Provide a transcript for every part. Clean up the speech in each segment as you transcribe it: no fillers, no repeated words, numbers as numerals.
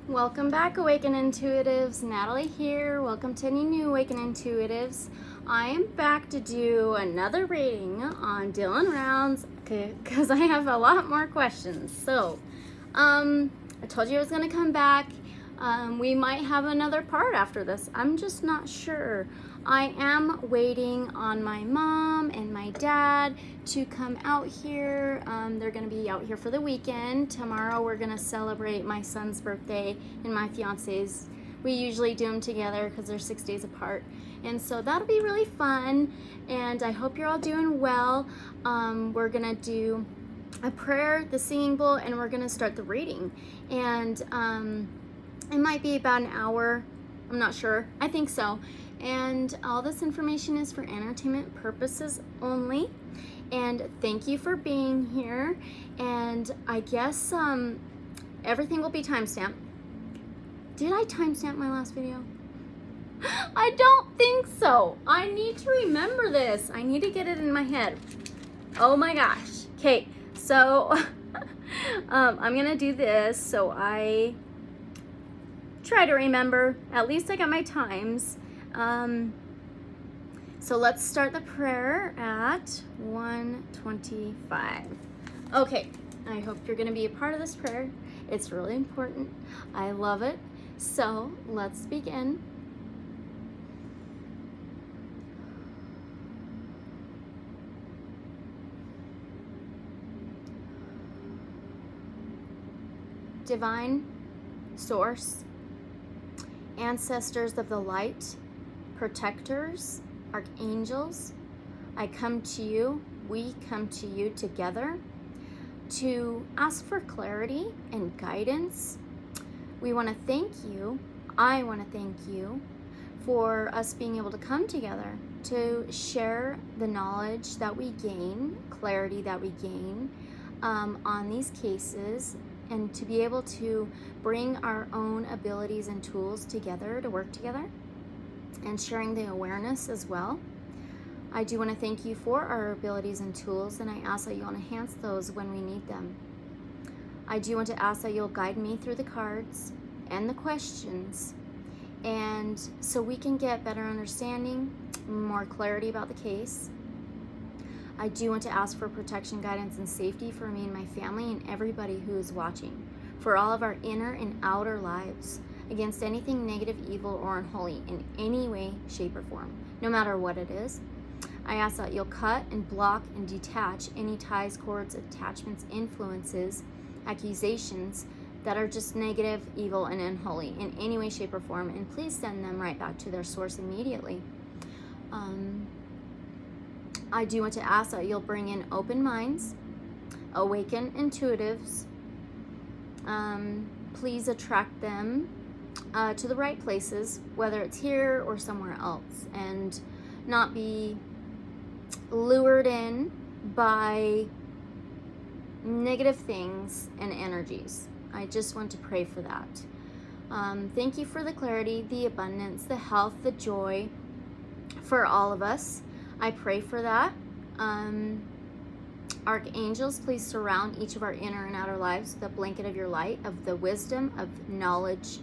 Welcome back, Awaken Intuitives. Natalie here. Welcome to any new Awaken Intuitives. I am back to do another reading on Dylan Rounds because I have a lot more questions. So, I told you I was going to come back. We might have another part after this. I'm just not sure. I am waiting on my mom and my dad to come out here. They're going to be out here for the weekend. Tomorrow we're going to celebrate my son's birthday and my fiance's. We usually do them together because they're 6 days apart. And so that'll be really fun. And I hope you're all doing well. We're going to do a prayer, the singing bowl, and we're going to start the reading. And it might be about an hour. I'm not sure. I think so. And all this information is for entertainment purposes only. And thank you for being here. And I guess everything will be timestamped. Did I timestamp my last video? I don't think so. I need to remember this. I need to get it in my head. Oh my gosh. Okay, so I'm gonna do this so I try to remember. At least I got my times. So let's start the prayer at 1:25. Okay, I hope you're gonna be a part of this prayer. It's really important. I love it. So let's begin. Divine Source, ancestors of the light, protectors, archangels, I come to you, we come to you together to ask for clarity and guidance. We want to thank you, I want to thank you for us being able to come together to share the knowledge that we gain, clarity that we gain on these cases, and to be able to bring our own abilities and tools together to work together and sharing the awareness as well. I do want to thank you for our abilities and tools, and I ask that you'll enhance those when we need them. I do want to ask that you'll guide me through the cards and the questions, and so we can get better understanding, more clarity about the case. I do want to ask for protection, guidance, and safety for me and my family and everybody who is watching, for all of our inner and outer lives, against anything negative, evil, or unholy in any way, shape, or form, no matter what it is. I ask that you'll cut and block and detach any ties, cords, attachments, influences, accusations that are just negative, evil, and unholy in any way, shape, or form, and please send them right back to their source immediately. I do want to ask that you'll bring in open minds, awaken intuitives. Please attract them to the right places, whether it's here or somewhere else, and not be lured in by negative things and energies. I just want to pray for that. Thank you for the clarity, the abundance, the health, the joy for all of us. I pray for that. Archangels, please surround each of our inner and outer lives with a blanket of your light, of the wisdom, of knowledge,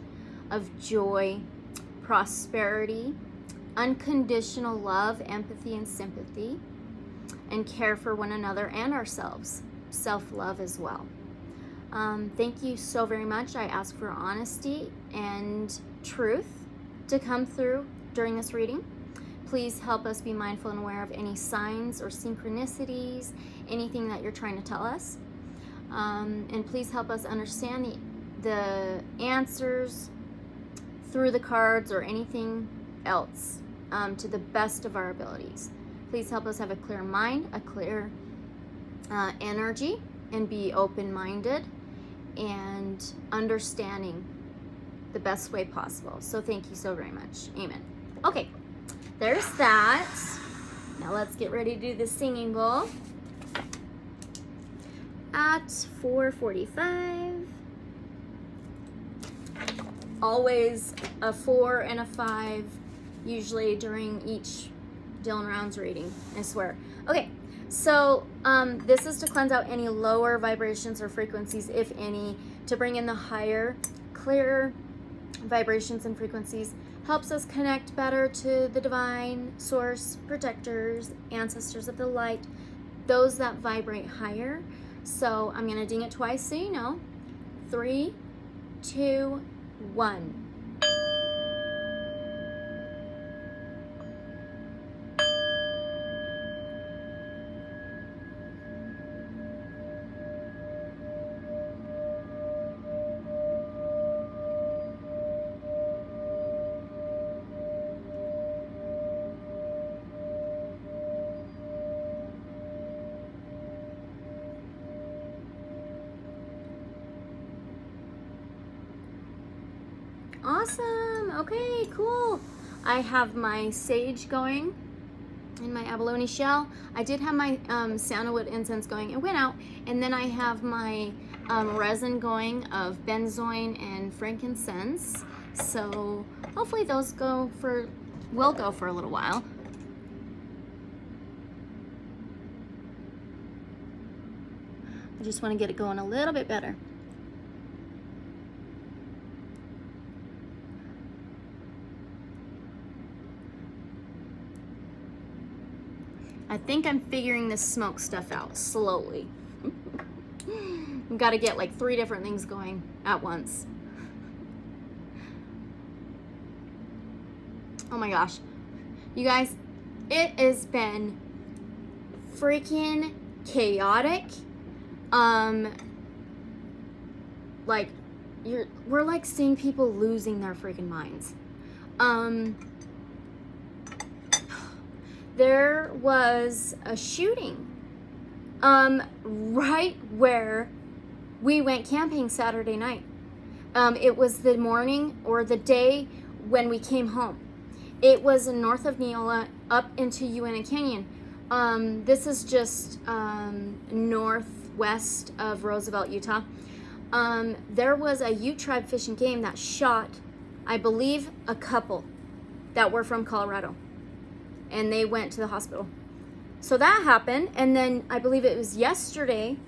of joy, prosperity, unconditional love, empathy, and sympathy, and care for one another and ourselves, self-love as well. Thank you so very much. I ask for honesty and truth to come through during this reading. Please help us be mindful and aware of any signs or synchronicities, anything that you're trying to tell us. And please help us understand the answers through the cards or anything else to the best of our abilities. Please help us have a clear mind, a clear energy, and be open-minded and understanding the best way possible. So thank you so very much. Amen. Okay. There's that. Now let's get ready to do the singing bowl. At 4:45. Always a 4 and a 5, usually during each Dylan Rounds reading, I swear. Okay, so this is to cleanse out any lower vibrations or frequencies, if any, to bring in the higher, clear vibrations and frequencies, helps us connect better to the divine source, protectors, ancestors of the light, those that vibrate higher. So I'm going to ding it twice so you know. 3, 2, 1. Awesome. Okay, cool. I have my sage going in my abalone shell. I did have my sandalwood incense going. It went out. And then I have my resin going of benzoin and frankincense. So hopefully those will go for a little while. I just want to get it going a little bit better. I think I'm figuring this smoke stuff out slowly. I've got to get like 3 different things going at once. Oh my gosh. You guys, it has been freaking chaotic. Like, we're like seeing people losing their freaking minds. There was a shooting right where we went camping Saturday night. It was the morning or the day when we came home. It was north of Neola up into Uinta Canyon. This is just northwest of Roosevelt, Utah. There was a Ute tribe Fish and Game that shot, I believe, a couple that were from Colorado. And they went to the hospital. So that happened. And then I believe it was yesterday,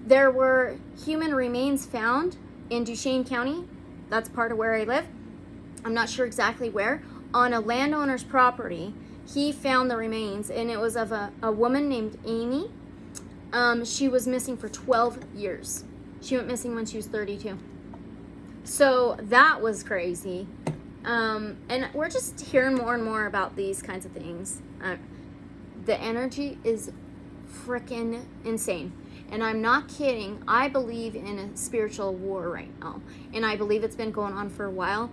there were human remains found in Duchesne County. That's part of where I live. I'm not sure exactly where. On a landowner's property, he found the remains, and it was of a woman named Amy. She was missing for 12 years. She went missing when she was 32. So that was crazy. And we're just hearing more and more about these kinds of things. The energy is freaking insane. And I'm not kidding. I believe in a spiritual war right now. And I believe it's been going on for a while.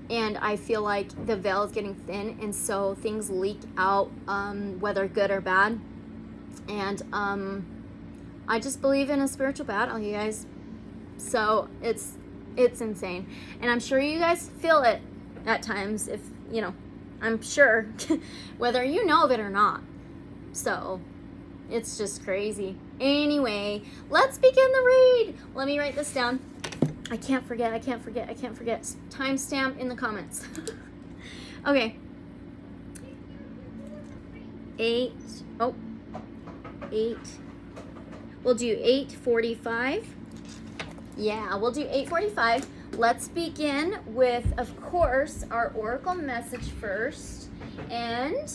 And I feel like the veil is getting thin. And so things leak out, whether good or bad. And I just believe in a spiritual battle, you guys. So it's insane. And I'm sure you guys feel it at times, if I'm sure, whether you know of it or not. So it's just crazy. Anyway, let's begin the read. Let me write this down. I can't forget. Timestamp in the comments. Okay. 8. We'll do 8:45. Yeah, we'll do 8:45. Let's begin with, of course, our oracle message first. And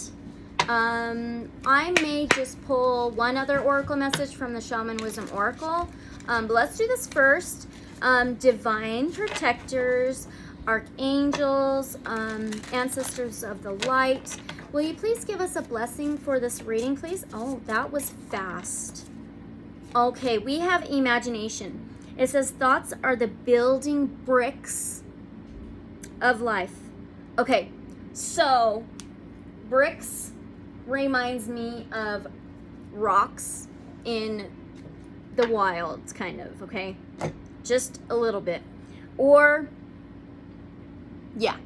I may just pull one other oracle message from the Shaman Wisdom Oracle. But let's do this first. Divine protectors, archangels, ancestors of the light. Will you please give us a blessing for this reading, please? Oh, that was fast. Okay, we have imagination. It says thoughts are the building bricks of life. Okay, so bricks reminds me of rocks in the wild, kind of, okay? Just a little bit. Or, yeah.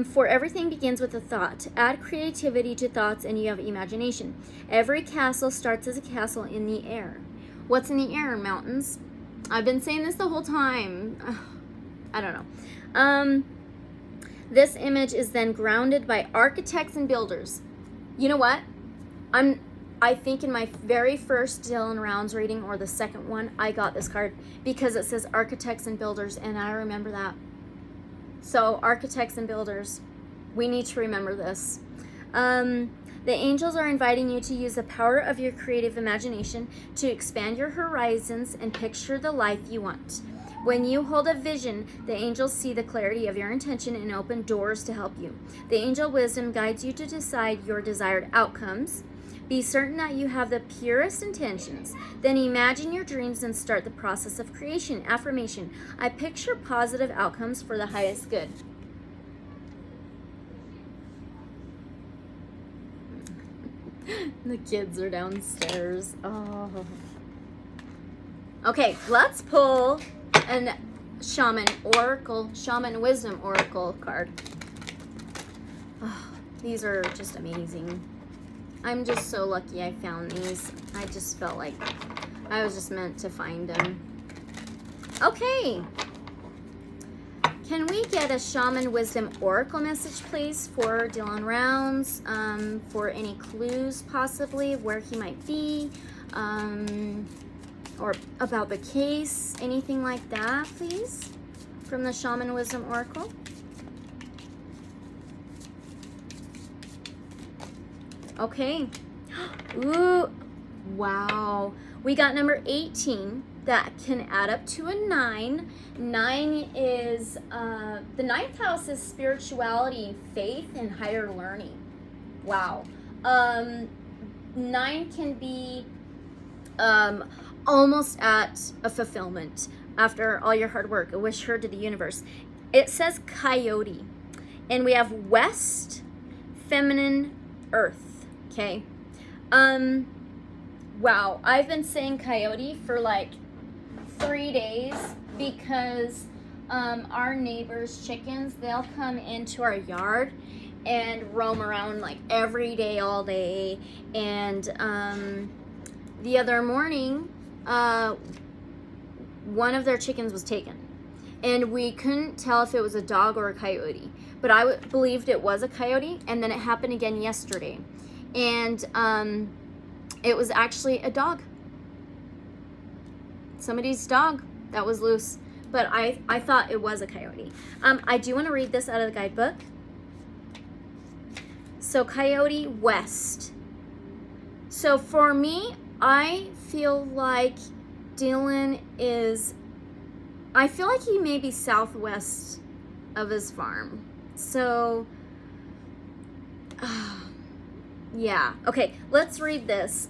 For everything begins with a thought. Add creativity to thoughts and you have imagination. Every castle starts as a castle in the air. What's in the air? Mountains. I've been saying this the whole time. I don't know. This image is then grounded by architects and builders. You know what? I think in my very first Dylan Rounds reading, or the second one, I got this card because it says architects and builders, and I remember that. So architects and builders, we need to remember this. The angels are inviting you to use the power of your creative imagination to expand your horizons and picture the life you want. When you hold a vision, the angels see the clarity of your intention and open doors to help you. The angel wisdom guides you to decide your desired outcomes. Be certain that you have the purest intentions. Then imagine your dreams and start the process of creation. Affirmation: I picture positive outcomes for the highest good. The kids are downstairs. Oh. Okay, let's pull a Shaman Wisdom Oracle card. Oh, these are just amazing. I'm just so lucky I found these. I just felt like I was just meant to find them. Okay. Can we get a Shaman Wisdom Oracle message, please, for Dylan Rounds, for any clues, possibly, where he might be, or about the case, anything like that, please, from the Shaman Wisdom Oracle? Okay. Ooh, wow. We got number 18. That can add up to a 9. 9 is, the 9th house is spirituality, faith, and higher learning. Wow. 9 can be almost at a fulfillment after all your hard work. A wish heard to the universe. It says coyote. And we have west, feminine, earth. Okay. Wow. I've been saying coyote for like 3 days because our neighbors' chickens, they'll come into our yard and roam around like every day, all day. And the other morning, one of their chickens was taken. And we couldn't tell if it was a dog or a coyote. But I believed it was a coyote. And then it happened again yesterday. And it was actually a dog. Somebody's dog that was loose, but I thought it was a coyote. I do want to read this out of the guidebook. So coyote west. So for me, I feel like Dylan is, I feel like he may be southwest of his farm. So, yeah. Okay, let's read this.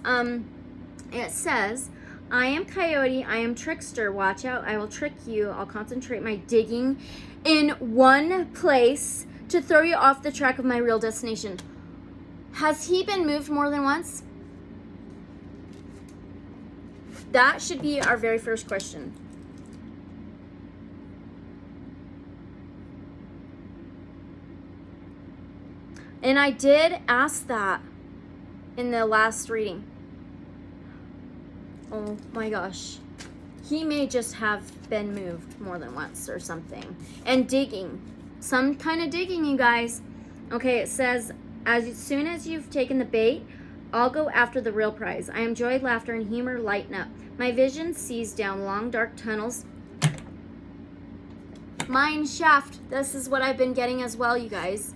It says, I am coyote, I am trickster, watch out, I will trick you, I'll concentrate my digging in one place to throw you off the track of my real destination. Has he been moved more than once? That should be our very first question. And I did ask that in the last reading. Oh my gosh. He may just have been moved more than once or something. And digging. Some kind of digging, you guys. Okay, it says, as soon as you've taken the bait, I'll go after the real prize. I enjoy laughter and humor lighten up. My vision sees down long, dark tunnels. Mine shaft. This is what I've been getting as well, you guys.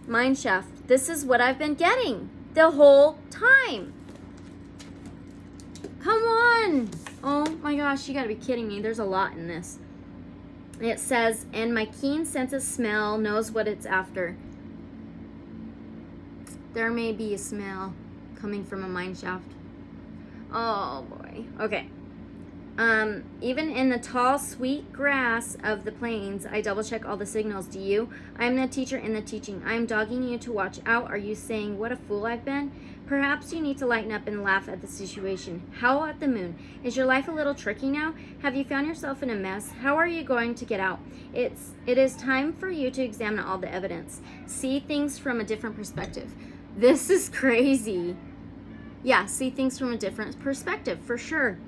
Mine shaft. This is what I've been getting the whole time. Come on. Oh my gosh, you gotta be kidding me. There's a lot in this. It says, and my keen sense of smell knows what it's after. There may be a smell coming from a mine shaft. Oh boy. Okay. Even in the tall, sweet grass of the plains, I double check all the signals. Do you? I am the teacher in the teaching. I am dogging you to watch out. Are you saying, what a fool I've been? Perhaps you need to lighten up and laugh at the situation. Howl at the moon. Is your life a little tricky now? Have you found yourself in a mess? How are you going to get out? It is time for you to examine all the evidence. See things from a different perspective. This is crazy. Yeah, see things from a different perspective, for sure.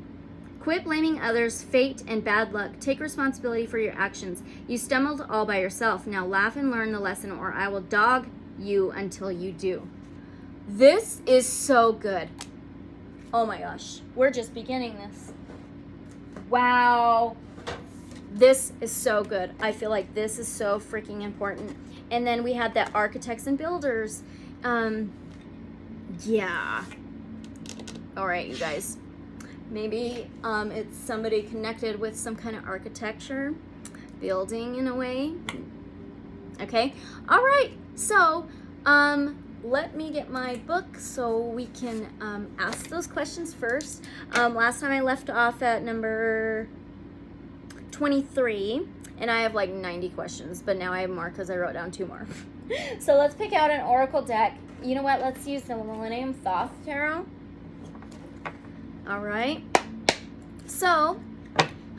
Quit blaming others, fate, and bad luck. Take responsibility for your actions. You stumbled all by yourself. Now laugh and learn the lesson, or I will dog you until you do. This is so good. Oh my gosh. We're just beginning this. Wow. This is so good. I feel like this is so freaking important. And then we had that architects and builders. Yeah. All right, you guys. Maybe it's somebody connected with some kind of architecture, building in a way. Okay. All right. So, let me get my book so we can ask those questions first. Last time I left off at number 23, and I have like 90 questions, but now I have more because I wrote down 2 more. So let's pick out an oracle deck. You know what? Let's use the Millenium Thoth Tarot. All right. So,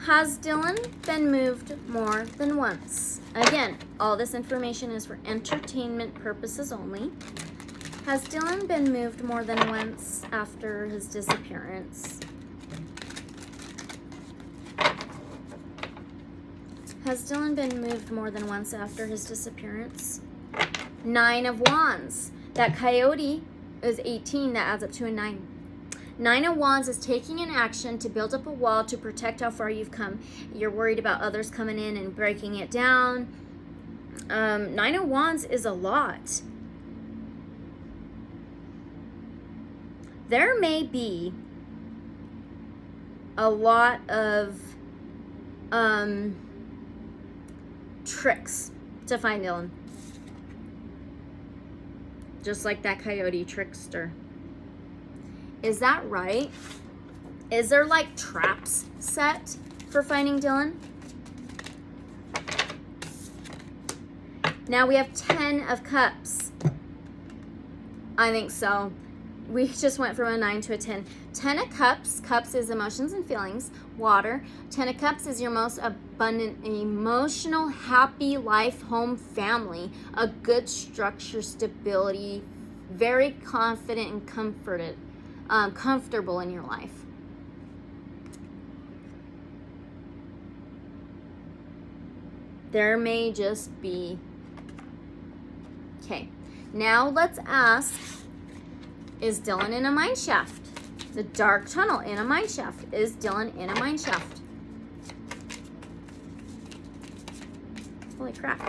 has Dylan been moved more than once? Again, all this information is for entertainment purposes only. Has Dylan been moved more than once after his disappearance? Has Dylan been moved more than once after his disappearance? 9 of Wands. That coyote is 18. That adds up to a 9. 9 of Wands is taking an action to build up a wall to protect how far you've come. You're worried about others coming in and breaking it down. 9 of Wands is a lot. There may be a lot of tricks to find Dylan. Just like that coyote trickster. Is that right? Is there like traps set for finding Dylan? Now we have 10 of Cups. I think so. We just went from a 9 to a 10. 10 of Cups. Cups is emotions and feelings. Water. 10 of Cups is your most abundant, emotional, happy life, home, family. A good structure, stability. Very confident and comfortable in your life. There may just be. Okay. Now let's ask, is Dylan in a mine shaft? The dark tunnel in a mine shaft. Is Dylan in a mine shaft? Holy crap.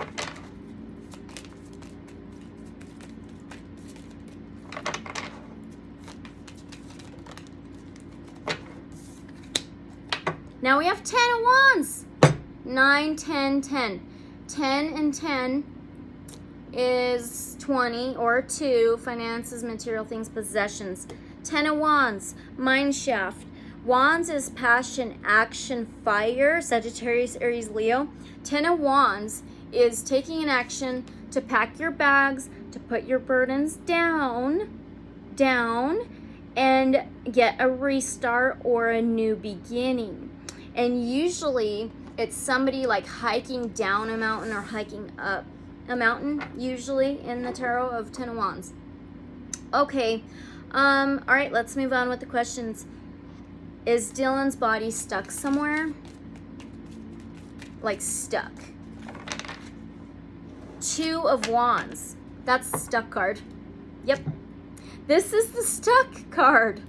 Now we have 10 of Wands. 9, 10, 10. 10 and 10 is 20 or 2. Finances, material things, possessions. 10 of Wands. Mine shaft. Wands is passion, action, fire. Sagittarius, Aries, Leo. 10 of Wands is taking an action to pack your bags, to put your burdens down, and get a restart or a new beginning. And usually it's somebody like hiking down a mountain or hiking up a mountain, usually in the tarot of 10 of Wands. Okay, all right, let's move on with the questions. Is Dylan's body stuck somewhere? Like stuck. 2 of Wands. That's the stuck card. Yep. This is the stuck card.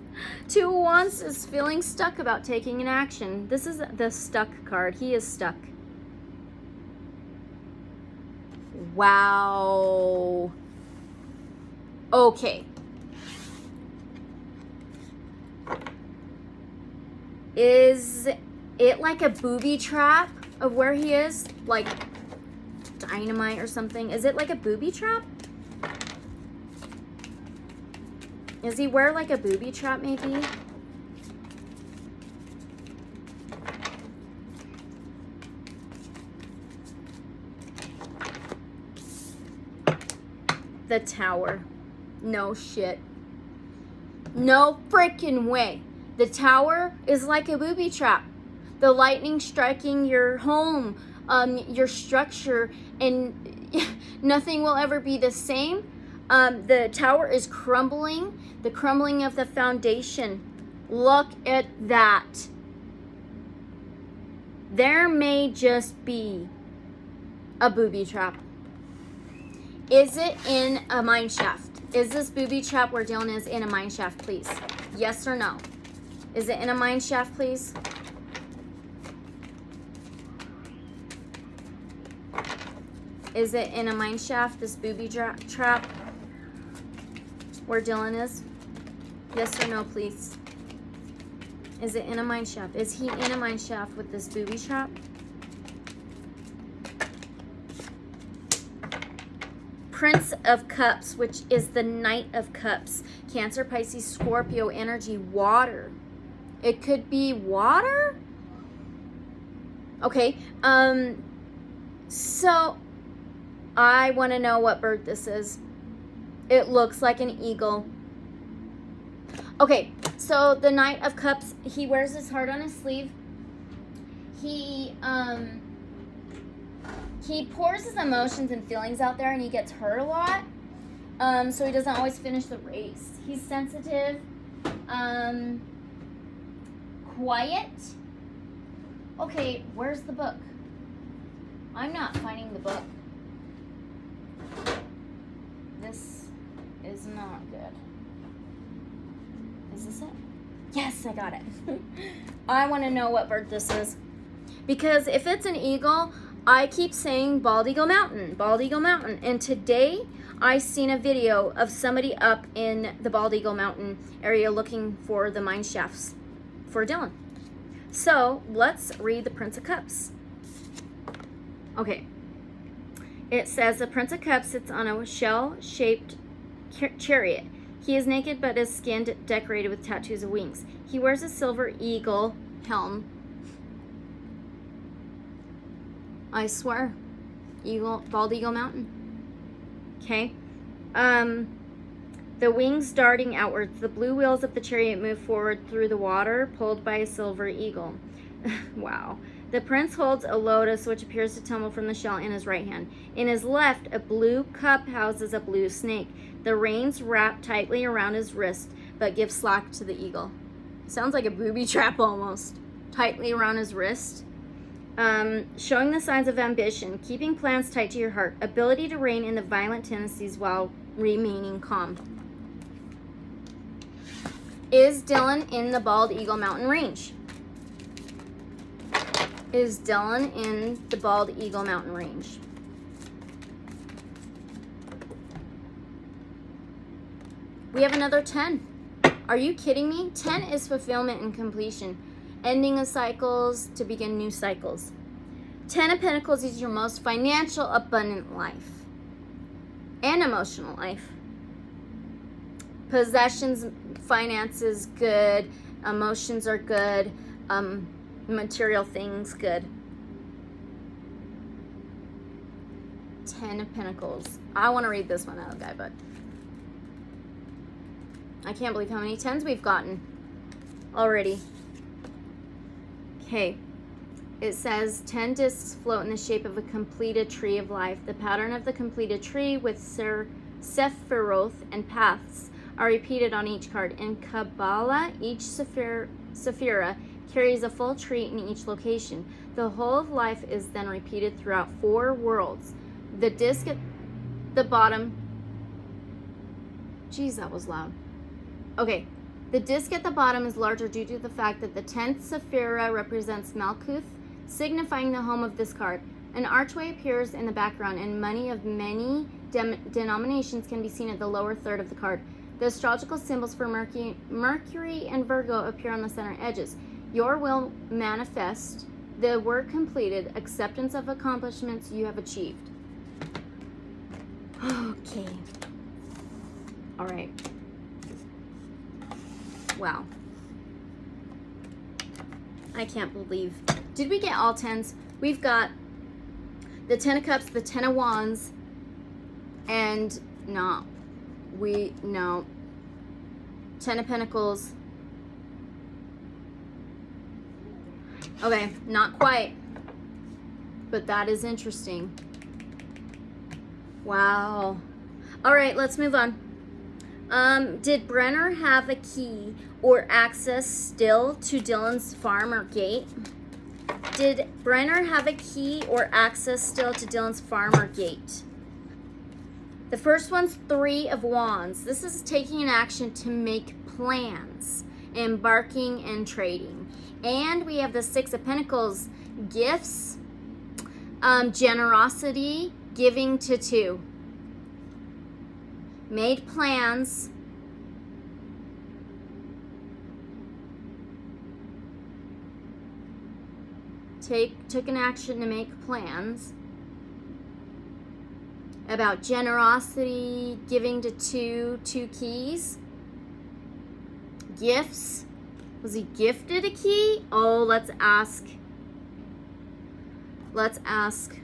2 of Wands is feeling stuck about taking an action. This is the stuck card. He is stuck. Wow. Okay. Is it like a booby trap of where he is? Like dynamite or something? Is it like a booby trap? Is he where like a booby trap maybe? The Tower. No shit. No freaking way. The Tower is like a booby trap. The lightning striking your home, your structure, and nothing will ever be the same. The Tower is crumbling. The crumbling of the foundation. Look at that. There may just be a booby trap. Is it in a mine shaft? Is this booby trap where Dylan is in a mine shaft, please? Yes or no? Is it in a mine shaft, please? Is it in a mine shaft, this booby trap where Dylan is? Yes or no, please? Is it in a mine shaft? Is he in a mine shaft with this booby trap? Prince of Cups, which is the Knight of Cups. Cancer, Pisces, Scorpio energy, water. It could be water? Okay, so I want to know what bird this is. It looks like an eagle. Okay, so the Knight of Cups, he wears his heart on his sleeve. He pours his emotions and feelings out there, and he gets hurt a lot. So he doesn't always finish the race. He's sensitive, quiet. Okay, where's the book? I'm not finding the book. This is not good. Is this it? Yes, I got it. I want to know what bird this is. Because if it's an eagle, I keep saying Bald Eagle Mountain, Bald Eagle Mountain. And today, I seen a video of somebody up in the Bald Eagle Mountain area looking for the mine shafts for Dylan. So, let's read the Prince of Cups. Okay. It says, the Prince of Cups sits on a shell-shaped chariot. He is naked, but his skin decorated with tattoos of wings. He wears a silver eagle helm. I swear. Bald Eagle Mountain. Okay. The wings darting outwards. The blue wheels of the chariot move forward through the water, pulled by a silver eagle. Wow. The prince holds a lotus, which appears to tumble from the shell, in his right hand. In his left, a blue cup houses a blue snake. The reins wrap tightly around his wrist, but give slack to the eagle. Sounds like a booby trap almost. Tightly around his wrist. Showing the signs of ambition, keeping plans tight to your heart, ability to rein in the violent tendencies while remaining calm. Is Dylan in the Bald Eagle Mountain range? Is Dylan in the Bald Eagle Mountain range? We have another 10. Are you kidding me? 10 is fulfillment and completion. Ending of cycles to begin new cycles. 10 of Pentacles is your most financial, abundant life. And emotional life. Possessions, finances, good. Emotions are good. Material things, good. 10 of Pentacles. I want to read this one out, guy, but I can't believe how many 10s we've gotten already. Okay. It says 10 discs float in the shape of a completed tree of life. The pattern of the completed tree with Sephiroth and paths are repeated on each card. In Kabbalah, each Sephira carries a full tree in each location. The whole of life is then repeated throughout 4 worlds. The disc at the bottom... Geez, that was loud. Okay. The disc at the bottom is larger due to the fact that the 10th Sephira represents Malkuth, signifying the home of this card. An archway appears in the background, and money of many denominations can be seen at the lower third of the card. The astrological symbols for Mercury and Virgo appear on the center edges. Your will manifest, the word completed, acceptance of accomplishments you have achieved. Okay. All right. Wow. I can't believe. Did we get all 10s? We've got the 10 of Cups, the 10 of Wands, and no. 10 of Pentacles. Okay, not quite. But that is interesting. Wow. All right, let's move on. Did Brenner have a key or access still to Dylan's farm or gate? Did Brenner have a key or access still to Dylan's farm or gate? The first one's 3 of Wands. This is taking an action to make plans, embarking and trading. And we have the 6 of Pentacles, gifts, generosity, giving to 2. Made plans. Took an action to make plans. About generosity, giving to 2 keys. Gifts. Was he gifted a key? Oh, let's ask. Let's ask.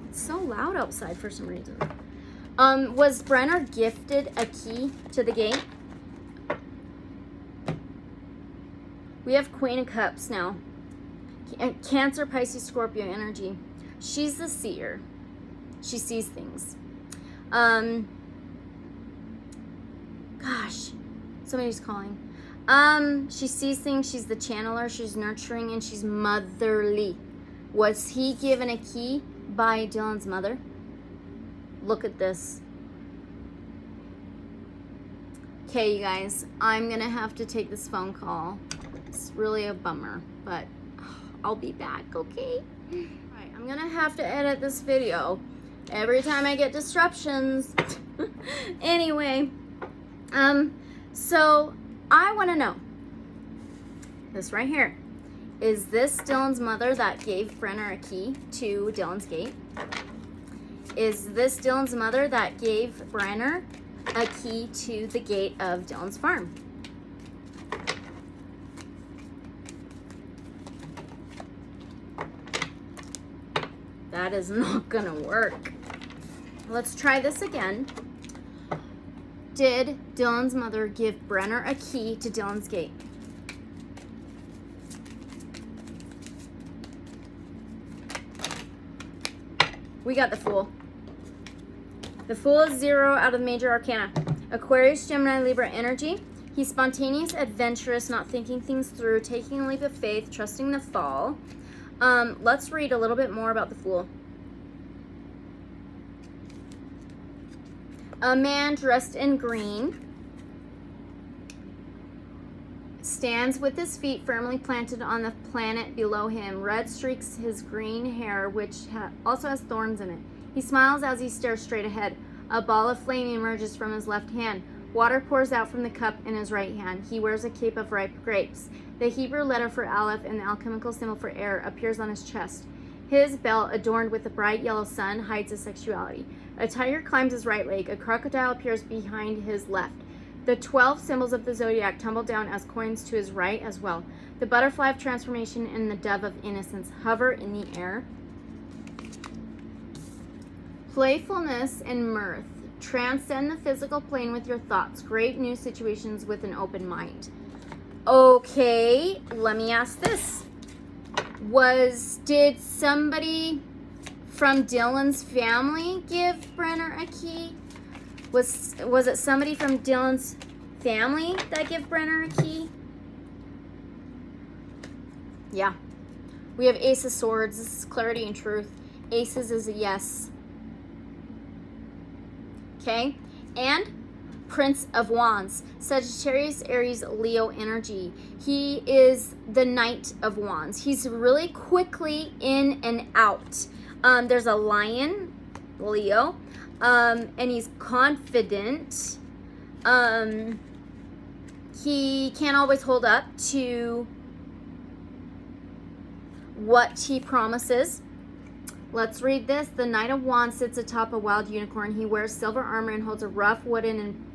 It's so loud outside for some reason. Was Brenner gifted a key to the gate? We have Queen of Cups now. Cancer, Pisces, Scorpio energy. She's the seer. She sees things. Gosh, somebody's calling. She sees things. She's the channeler. She's nurturing, and she's motherly. Was he given a key by Dylan's mother? Look at this. Okay, you guys, I'm gonna have to take this phone call. It's really a bummer, but I'll be back, okay? Alright, I'm gonna have to edit this video every time I get disruptions. Anyway, so I want to know this right here. Is this Dylan's mother that gave Brenner a key to Dylan's gate? Is this Dylan's mother that gave Brenner a key to the gate of Dylan's farm? That is not gonna work. Let's try this again. Did Dylan's mother give Brenner a key to Dylan's gate? We got the Fool. The Fool is 0 out of major arcana. Aquarius, Gemini, Libra energy. He's spontaneous, adventurous, not thinking things through, taking a leap of faith, trusting the fall. Let's read a little bit more about the Fool. A man dressed in green stands with his feet firmly planted on the planet below him. Red streaks his green hair, which also has thorns in it. He smiles as he stares straight ahead. A ball of flame emerges from his left hand. Water pours out from the cup in his right hand. He wears a cape of ripe grapes. The Hebrew letter for Aleph and the alchemical symbol for air appears on his chest. His belt, adorned with a bright yellow sun, hides his sexuality. A tiger climbs his right leg. A crocodile appears behind his left. The 12 symbols of the zodiac tumble down as coins to his right as well. The butterfly of transformation and the dove of innocence hover in the air. Playfulness and mirth. Transcend the physical plane with your thoughts. Create new situations with an open mind. Okay, let me ask this. Did somebody from Dylan's family give Brenner a key? Was it somebody from Dylan's family that gave Brenner a key? Yeah. We have Ace of Swords. This is clarity and truth. Aces is a yes. Okay, and Prince of Wands, Sagittarius, Aries, Leo energy. He is the Knight of Wands. He's really quickly in and out. There's a lion, Leo, and he's confident. He can't always hold up to what he promises. Let's read this. The Knight of Wands sits atop a wild unicorn. He wears silver armor and holds a rough wooden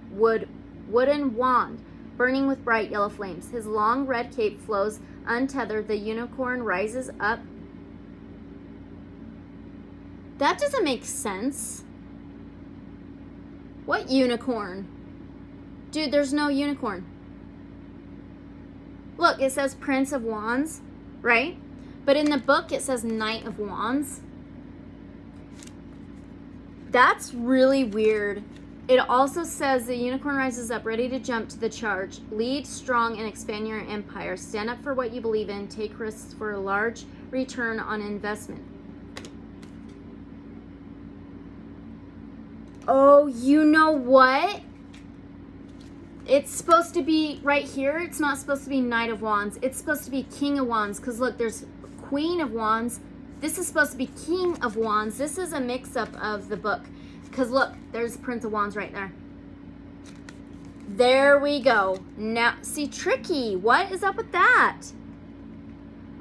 wand burning with bright yellow flames. His long red cape flows untethered. The unicorn rises up. That doesn't make sense. What unicorn? Dude, there's no unicorn. Look, it says Prince of Wands, right? But in the book, it says Knight of Wands. That's really weird. It also says the unicorn rises up, ready to jump to the charge. Lead strong and expand your empire. Stand up for what you believe in. Take risks for a large return on investment. Oh, you know what? It's supposed to be right here. It's not supposed to be Knight of Wands. It's supposed to be King of Wands. Because look, there's Queen of Wands. This is supposed to be King of Wands. This is a mix-up of the book. Because look, there's Prince of Wands right there. There we go. Now, see, tricky. What is up with that?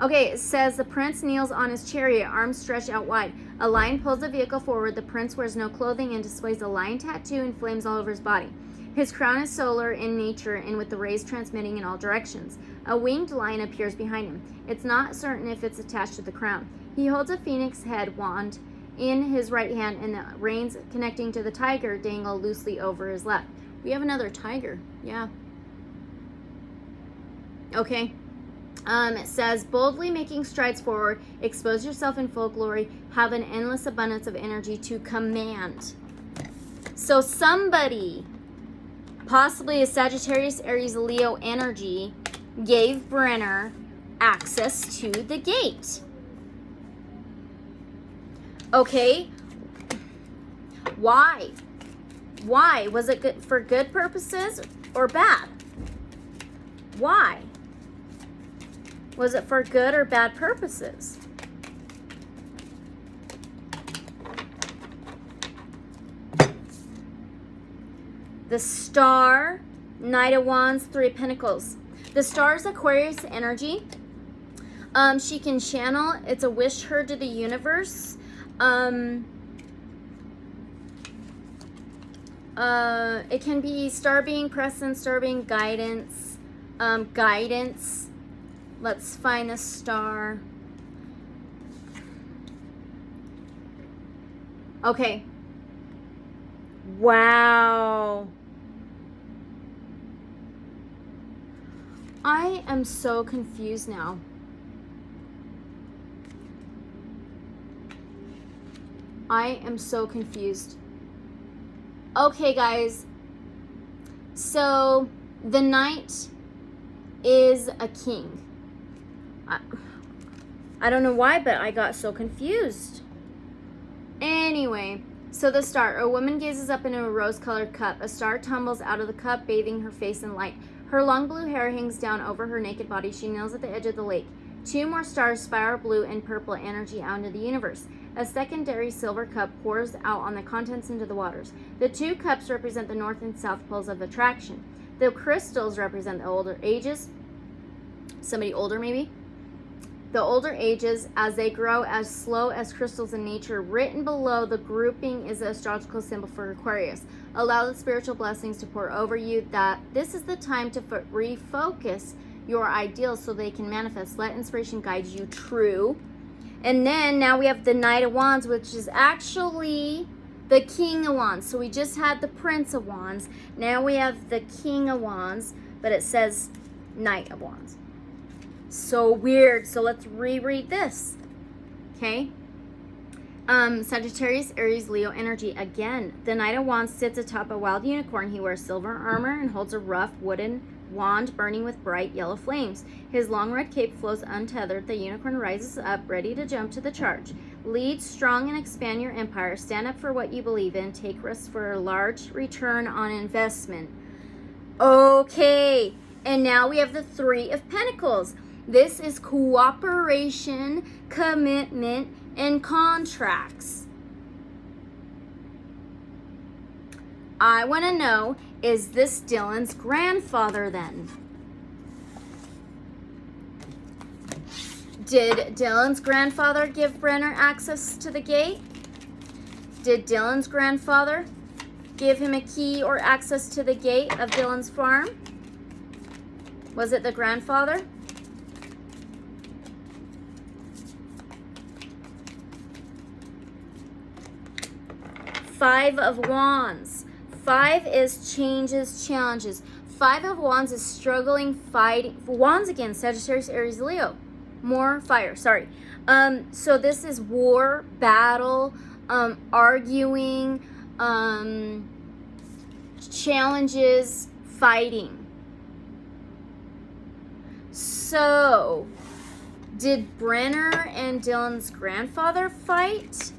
Okay, it says the prince kneels on his chariot, arms stretched out wide. A lion pulls the vehicle forward. The prince wears no clothing and displays a lion tattoo and flames all over his body. His crown is solar in nature and with the rays transmitting in all directions. A winged lion appears behind him. It's not certain if it's attached to the crown. He holds a phoenix head wand in his right hand, and the reins connecting to the tiger dangle loosely over his left. We have another tiger. Yeah. Okay. It says, boldly making strides forward, expose yourself in full glory, have an endless abundance of energy to command. So somebody, possibly a Sagittarius, Aries, Leo energy, gave Brenner access to the gate. Okay. Why? Why? Was it good for good purposes or bad? Why? Was it for good or bad purposes? The Star, Knight of Wands, Three of Pentacles. The Star is Aquarius energy. She can channel. It's a wish heard to the universe. It can be star being present, star being guidance. Guidance. Let's find the Star. Okay. Wow. I am so confused now. I am so confused. Okay, guys. So, the Knight is a king. I don't know why, but I got so confused. Anyway, so the Star. A woman gazes up into a rose-colored cup. A star tumbles out of the cup, bathing her face in light. Her long blue hair hangs down over her naked body. She kneels at the edge of the lake. Two more stars spiral blue and purple energy out into the universe. A secondary silver cup pours out on the contents into the waters. The two cups represent the north and south poles of attraction. The crystals represent the older ages. Somebody older, maybe? The older ages, as they grow as slow as crystals in nature. Written below the grouping is the astrological symbol for Aquarius. Allow the spiritual blessings to pour over you. That this is the time to refocus your ideals so they can manifest. Let inspiration guide you. True. And then now we have the Knight of Wands, which is actually the King of Wands. So we just had the Prince of Wands. Now we have the King of Wands, but it says Knight of Wands. So weird. So let's reread this. Okay. Sagittarius, Aries, Leo energy. Again, the Knight of Wands sits atop a wild unicorn. He wears silver armor and holds a rough wooden wand burning with bright yellow flames. His long red cape flows untethered. The unicorn rises up, ready to jump to the charge. Lead strong and expand your empire. Stand up for what you believe in. Take risks for a large return on investment. Okay. And now we have the Three of Pentacles. This is cooperation, commitment, and contracts. I want to know, is this Dylan's grandfather then? Did Dylan's grandfather give Brenner access to the gate? Did Dylan's grandfather give him a key or access to the gate of Dylan's farm? Was it the grandfather? Five of Wands. Five is changes, challenges. Five of Wands is struggling, fighting. Wands again, Sagittarius, Aries, Leo. More fire, sorry. So this is war, battle, arguing, challenges fighting. So, did Brenner and Dylan's grandfather fight?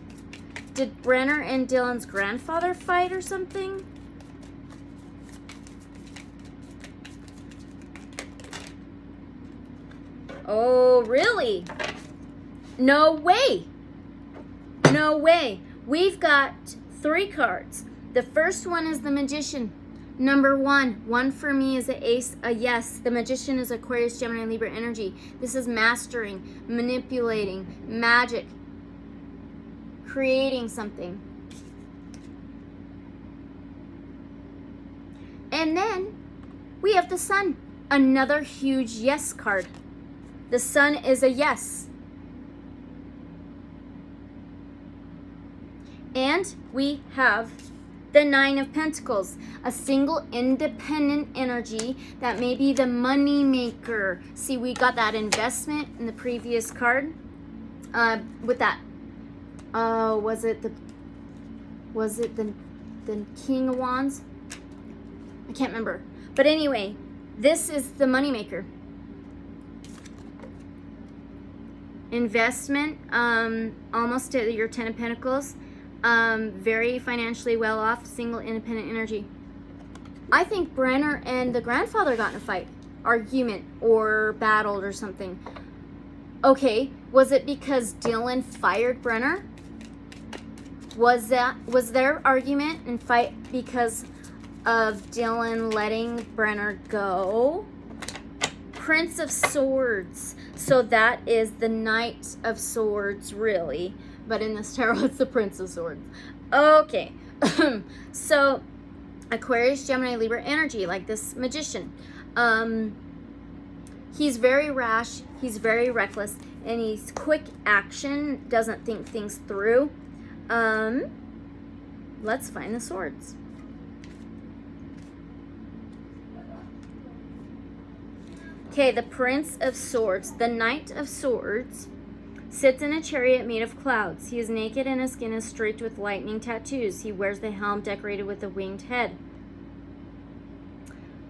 Did Brenner and Dylan's grandfather fight or something? Oh, really? No way. No way. We've got 3 cards. The first one is the Magician. Number 1. 1 for me is a ace, a yes. The Magician is Aquarius, Gemini, Libra energy. This is mastering, manipulating, magic, creating something. And then we have the Sun, another huge yes card. The Sun is a yes. And we have the 9 of Pentacles, a single independent energy that may be the money maker. See, we got that investment in the previous card with that. Was it the King of Wands? I can't remember. But anyway, this is the money maker. Investment, almost at your 10 of Pentacles. Very financially well off, single independent energy. I think Brenner and the grandfather got in a fight, argument, or battled or something. Okay, was it because Dylan fired Brenner? Was their argument and fight because of Dylan letting Brenner go? Prince of Swords. So that is the Knight of Swords, really. But in this tarot, it's the Prince of Swords. Okay. So, Aquarius, Gemini, Libra energy, like this Magician. He's very rash. He's very reckless. And he's quick action. Doesn't think things through. Let's find the swords. Okay, the Prince of Swords. The Knight of Swords sits in a chariot made of clouds. He is naked and his skin is streaked with lightning tattoos. He wears the helm decorated with a winged head.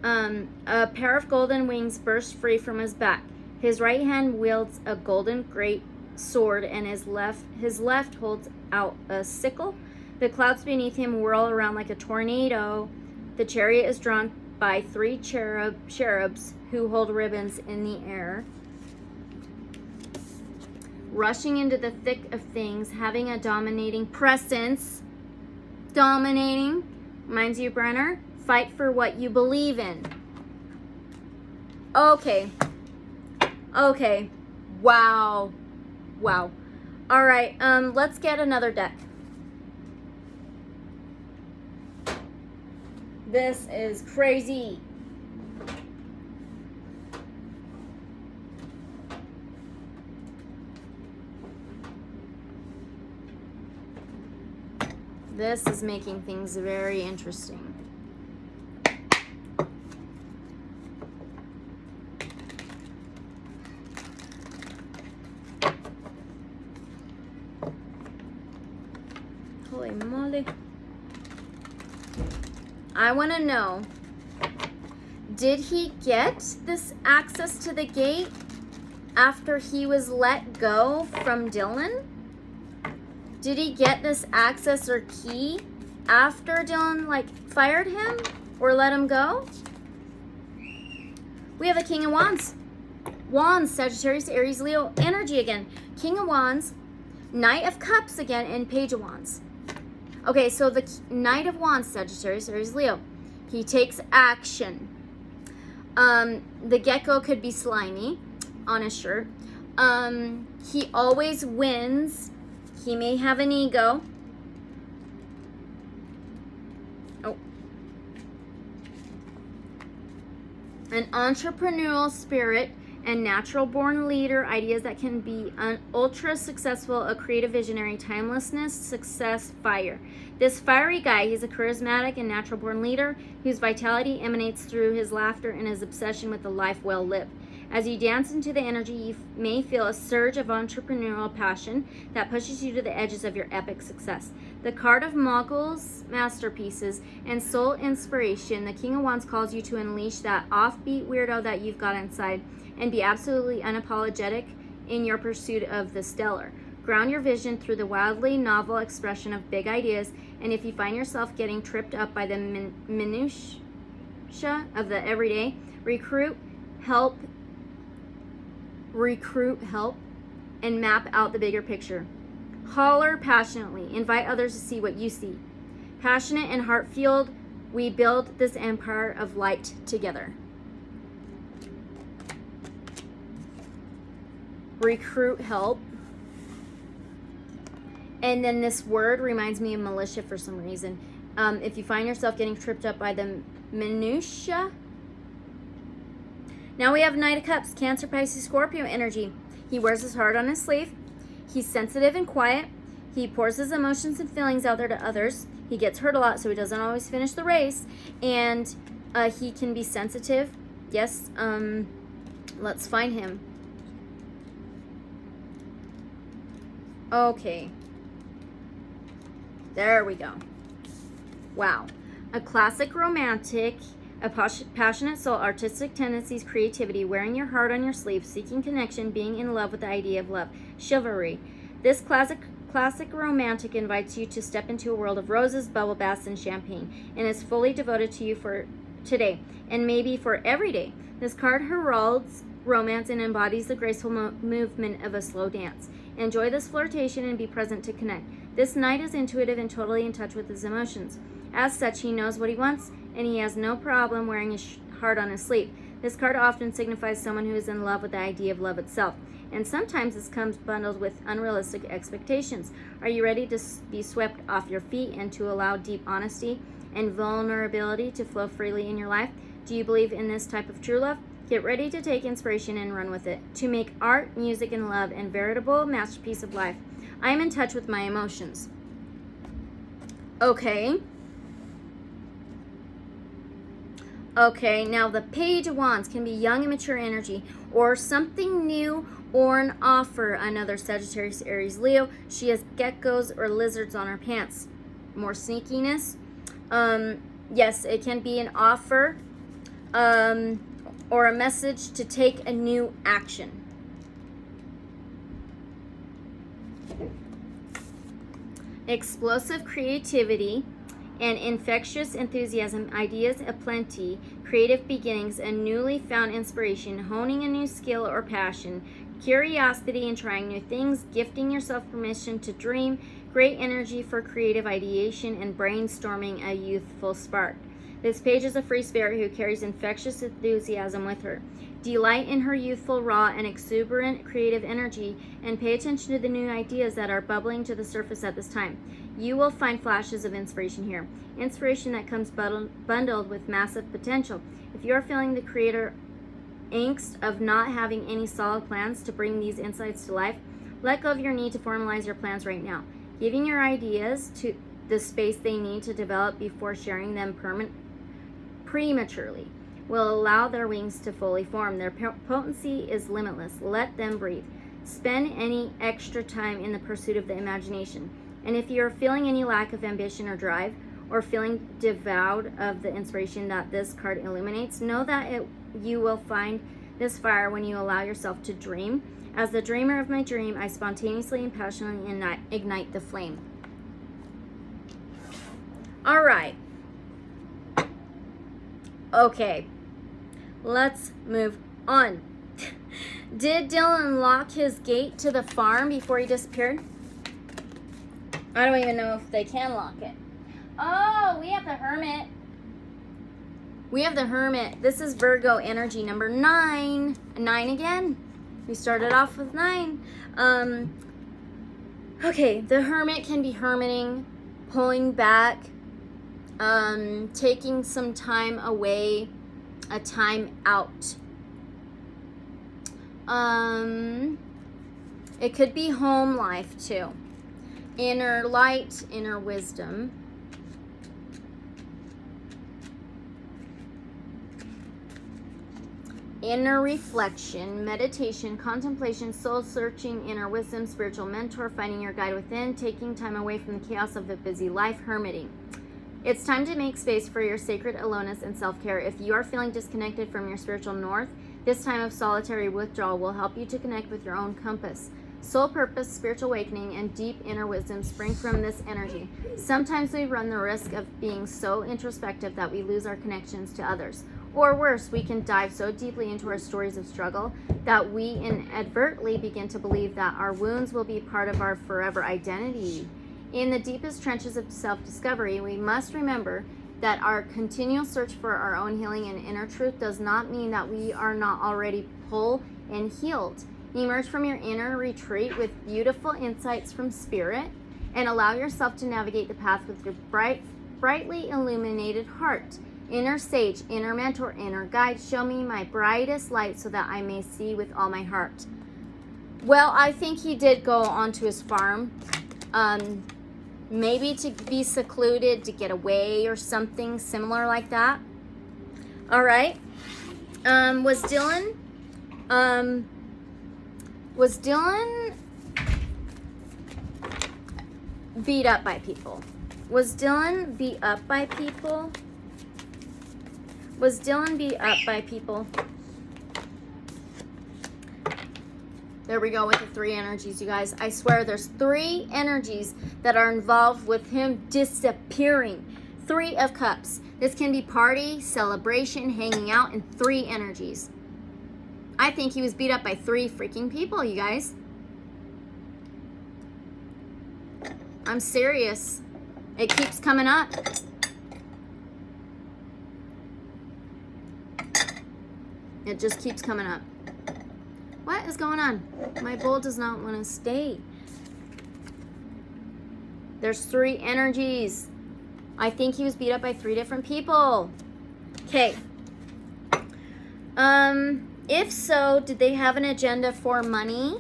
A pair of golden wings burst free from his back. His right hand wields a golden great sword and his left holds out a sickle. The clouds beneath him whirl around like a tornado. The chariot is drawn by 3 cherubs who hold ribbons in the air. Rushing into the thick of things, having a dominating presence. Dominating. Reminds you, Brenner? Fight for what you believe in. Okay. Okay. Wow. Wow. All right, let's get another deck. This is crazy. This is making things very interesting. Holy moly. I want to know, did he get this access to the gate after he was let go from Dylan? Did he get this access or key after Dylan, like, fired him or let him go? We have a King of Wands. Wands, Sagittarius, Aries, Leo, energy again. King of Wands, Knight of Cups again, and Page of Wands. Okay, so the Knight of Wands, Sagittarius, Aries, Leo. He takes action. The gecko could be slimy on his shirt. He always wins. He may have an ego. Oh. An entrepreneurial spirit and natural born leader, ideas that can be ultra successful, a creative visionary, timelessness, success, fire. This fiery guy, he's a charismatic and natural born leader whose vitality emanates through his laughter and his obsession with a life well lived. As you dance into the energy, you may feel a surge of entrepreneurial passion that pushes you to the edges of your epic success. The card of Moguls, masterpieces, and soul inspiration. The King of Wands calls you to unleash that offbeat weirdo that you've got inside and be absolutely unapologetic in your pursuit of the stellar. Ground your vision through the wildly novel expression of big ideas, and if you find yourself getting tripped up by the minutiae of the everyday, recruit help, and map out the bigger picture. Holler passionately. Invite others to see what you see. Passionate and heart-filled, we build this empire of light together. Recruit help. And then this word reminds me of militia for some reason. If you find yourself getting tripped up by the minutia. Now we have Knight of Cups, Cancer, Pisces, Scorpio energy. He wears his heart on his sleeve. He's sensitive and quiet. He pours his emotions and feelings out there to others. He gets hurt a lot, so he doesn't always finish the race. And he can be sensitive. Yes, let's find him. Okay. There we go. Wow. A classic romantic, a passionate soul, artistic tendencies, creativity, wearing your heart on your sleeve, seeking connection, being in love with the idea of love, chivalry. This classic romantic invites you to step into a world of roses, bubble baths, and champagne, and is fully devoted to you for today, and maybe for every day. This card heralds romance and embodies the graceful movement of a slow dance. Enjoy this flirtation and be present to connect. This knight is intuitive and totally in touch with his emotions. As such, he knows what he wants, and he has no problem wearing his heart on his sleeve. This card often signifies someone who is in love with the idea of love itself, and sometimes this comes bundled with unrealistic expectations. Are you ready to be swept off your feet and to allow deep honesty and vulnerability to flow freely in your life? Do you believe in this type of true love? Get ready to take inspiration and run with it, to make art, music, and love a veritable masterpiece of life. I am in touch with my emotions. Okay. Okay, now the Page of Wands can be young and mature energy, or something new, or an offer. Another Sagittarius, Aries, Leo. She has geckos or lizards on her pants. More sneakiness. Yes, it can be an offer. Or a message to take a new action. Explosive creativity and infectious enthusiasm, ideas aplenty, creative beginnings, a newly found inspiration, honing a new skill or passion, curiosity and trying new things, gifting yourself permission to dream, great energy for creative ideation, and brainstorming a youthful spark. This page is a free spirit who carries infectious enthusiasm with her. Delight in her youthful, raw, and exuberant creative energy, and pay attention to the new ideas that are bubbling to the surface at this time. You will find flashes of inspiration here. Inspiration that comes bundled with massive potential. If you are feeling the creator angst of not having any solid plans to bring these insights to life, let go of your need to formalize your plans right now. Giving your ideas to the space they need to develop before sharing them prematurely will allow their wings to fully form. Their potency is limitless. Let them breathe. Spend any extra time in the pursuit of the imagination. And if you're feeling any lack of ambition or drive, or feeling devoured of the inspiration that this card illuminates, know that you will find this fire when you allow yourself to dream. As the dreamer of my dream, I spontaneously and passionately ignite the flame. All right. Okay, let's move on. Did Dylan lock his gate to the farm before he disappeared? I don't even know if they can lock it. Oh, we have the Hermit. We have the Hermit. This is Virgo energy number 9. 9 again. We started off with 9. Okay, the Hermit can be hermiting, pulling back, taking some time away, a time out. It could be home life too. Inner light, inner wisdom. inner reflection, meditation, contemplation, soul searching, inner wisdom, spiritual mentor, finding your guide within, taking time away from the chaos of a busy life, hermiting. It's time to make space for your sacred aloneness and self-care. If you are feeling disconnected from your spiritual north, this time of solitary withdrawal will help you to connect with your own compass. Soul purpose, spiritual awakening, and deep inner wisdom spring from this energy. Sometimes we run the risk of being so introspective that we lose our connections to others. Or worse, we can dive so deeply into our stories of struggle that we inadvertently begin to believe that our wounds will be part of our forever identity. In the deepest trenches of self-discovery, we must remember that our continual search for our own healing and inner truth does not mean that we are not already whole and healed. Emerge from your inner retreat with beautiful insights from spirit and allow yourself to navigate the path with your brightly illuminated heart. Inner sage, inner mentor, inner guide, show me my brightest light so that I may see with all my heart. Well, I think he did go onto his farm, maybe to be secluded, to get away or something similar like that. All right. Was Dylan beat up by people? Was Dylan beat up by people? Was Dylan beat up by people? There we go with the 3 energies, you guys. I swear there's 3 energies that are involved with him disappearing. 3 of Cups. This can be party, celebration, hanging out, and 3 energies. I think he was beat up by 3 freaking people, you guys. I'm serious. It keeps coming up. It just keeps coming up. What is going on? My bowl does not want to stay. There's 3 energies. I think he was beat up by 3 different people. Okay. If so, did they have an agenda for money?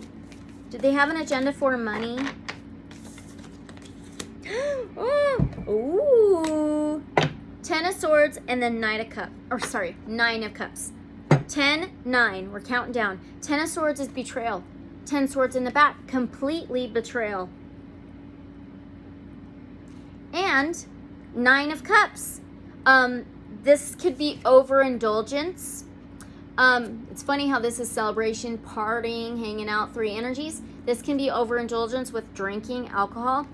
Did they have an agenda for money? Ooh. 10 of Swords and then 9 of Cups. 10, 9. We're counting down. 10 of Swords is betrayal. 10 Swords in the back. Completely betrayal. And 9 of Cups. This could be overindulgence. It's funny how this is celebration, partying, hanging out, 3 energies. This can be overindulgence with drinking, alcohol.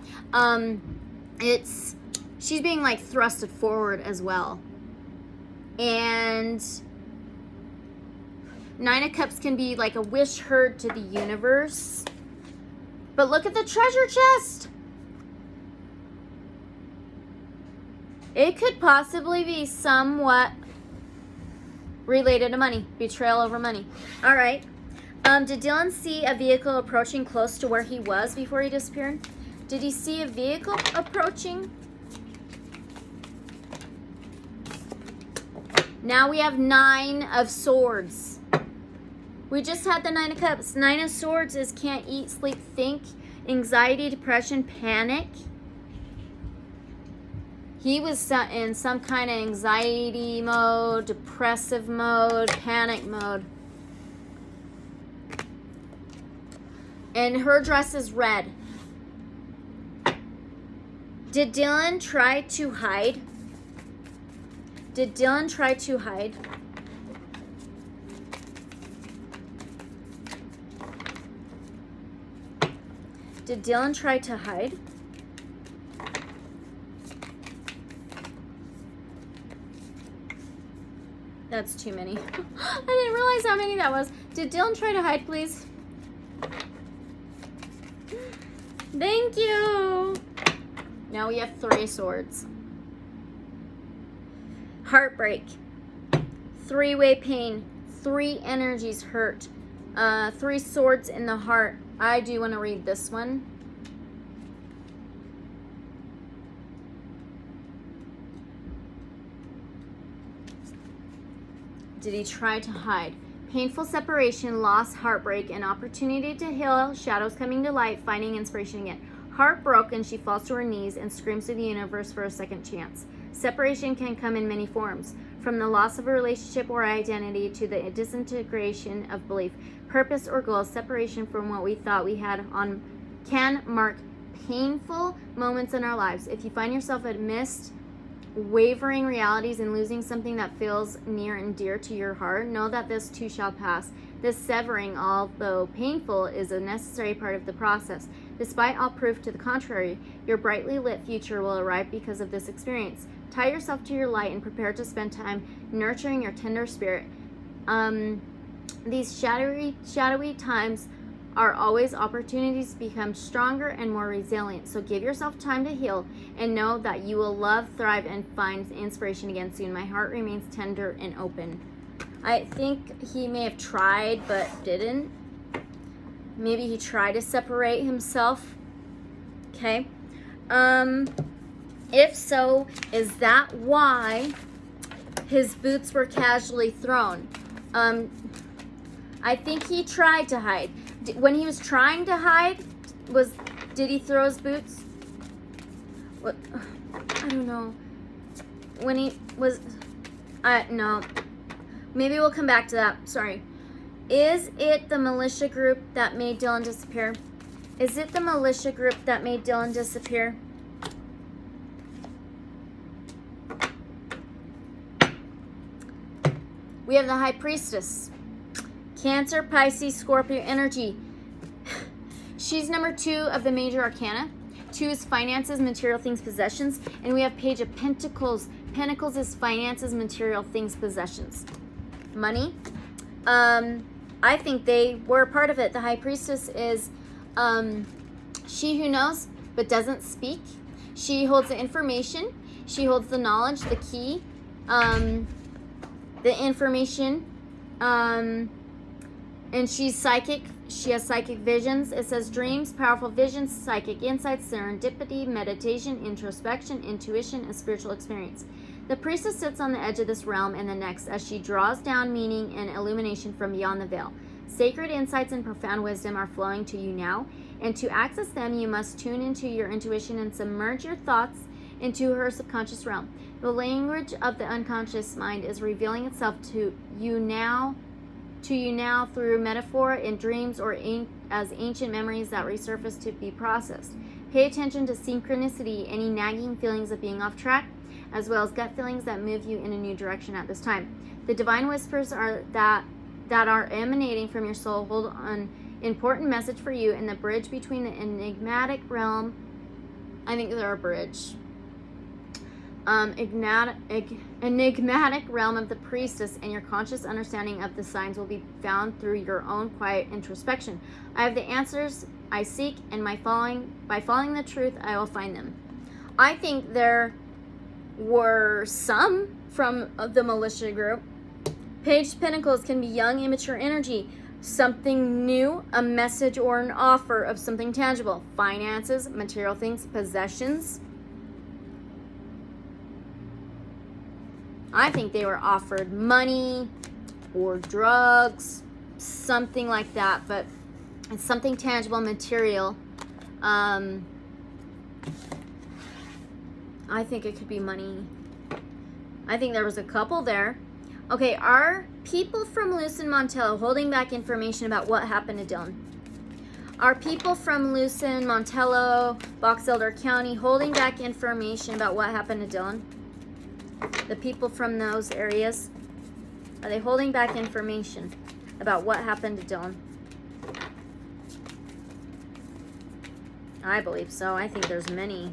She's being like thrusted forward as well. And 9 of Cups can be like a wish heard to the universe. But look at the treasure chest. It could possibly be somewhat related to money. Betrayal over money. All right. Did Dylan see a vehicle approaching close to where he was before he disappeared? Did he see a vehicle approaching? Now we have 9 of Swords. We just had the 9 of Cups. 9 of Swords is can't eat, sleep, think, anxiety, depression, panic. He was in some kind of anxiety mode, depressive mode, panic mode. And her dress is red. Did Dylan try to hide? Did Dylan try to hide? Did Dylan try to hide? That's too many. I didn't realize how many that was. Did Dylan try to hide, please? Thank you. Now we have 3 swords. Heartbreak. 3-way pain. 3 energies hurt. 3 swords in the heart. I do want to read this one. Did he try to hide? Painful separation, loss, heartbreak, an opportunity to heal, shadows coming to light, finding inspiration again. Heartbroken, she falls to her knees and screams to the universe for a second chance. Separation can come in many forms. from the loss of a relationship or identity to the disintegration of belief, purpose, or goals. Separation from what we thought we had on can mark painful moments in our lives. If you find yourself amidst wavering realities and losing something that feels near and dear to your heart, know that this too shall pass. This severing, although painful, is a necessary part of the process. Despite all proof to the contrary, your brightly lit future will arrive because of this experience. Tie yourself to your light and prepare to spend time nurturing your tender spirit. These shadowy times are always opportunities to become stronger and more resilient. So give yourself time to heal and know that you will love, thrive, and find inspiration again soon. My heart remains tender and open. I think he may have tried but didn't. Maybe he tried to separate himself. Okay. If so, is that why his boots were casually thrown? I think he tried to hide. When he was trying to hide, did he throw his boots? What? I don't know. When he was, no. Maybe we'll come back to that. Sorry. Is it the militia group that made Dylan disappear? Is it the militia group that made Dylan disappear? We have the High Priestess. Cancer, Pisces, Scorpio energy. She's number 2 of the major arcana. 2 is finances, material things, possessions. And we have Page of Pentacles. Pentacles is finances, material things, possessions. Money. I think they were a part of it. The High Priestess is she who knows but doesn't speak. She holds the information. She holds the knowledge, the key, the information. And she's psychic. She has psychic visions. It says dreams, powerful visions, psychic insights, serendipity, meditation, introspection, intuition, and spiritual experience. The priestess sits on the edge of this realm and the next as she draws down meaning and illumination from beyond the veil. Sacred insights and profound wisdom are flowing to you now, and to access them, you must tune into your intuition and submerge your thoughts into her subconscious realm. The language of the unconscious mind is revealing itself to you now through metaphor in dreams or as ancient memories that resurface to be processed. Pay attention to synchronicity, any nagging feelings of being off track, as well as gut feelings that move you in a new direction at this time. The divine whispers that are emanating from your soul hold an important message for you in the bridge between the enigmatic realm. I think they're a bridge. Enigmatic realm of the priestess, and your conscious understanding of the signs will be found through your own quiet introspection. I have the answers I seek, and by following the truth, I will find them. I think there were some from the militia group. Page of Pentacles can be young, immature energy, something new, a message or an offer of something tangible, finances, material things, possessions. I think they were offered money or drugs, something like that, but it's something tangible, material. I think it could be money. I think there was a couple there. Okay, are people from Lucin Montello holding back information about what happened to Dylan? Are people from Lucin, Montello, Box Elder County holding back information about what happened to Dylan? The people from those areas, are they holding back information about what happened to Dylan? I believe so. I think there's many.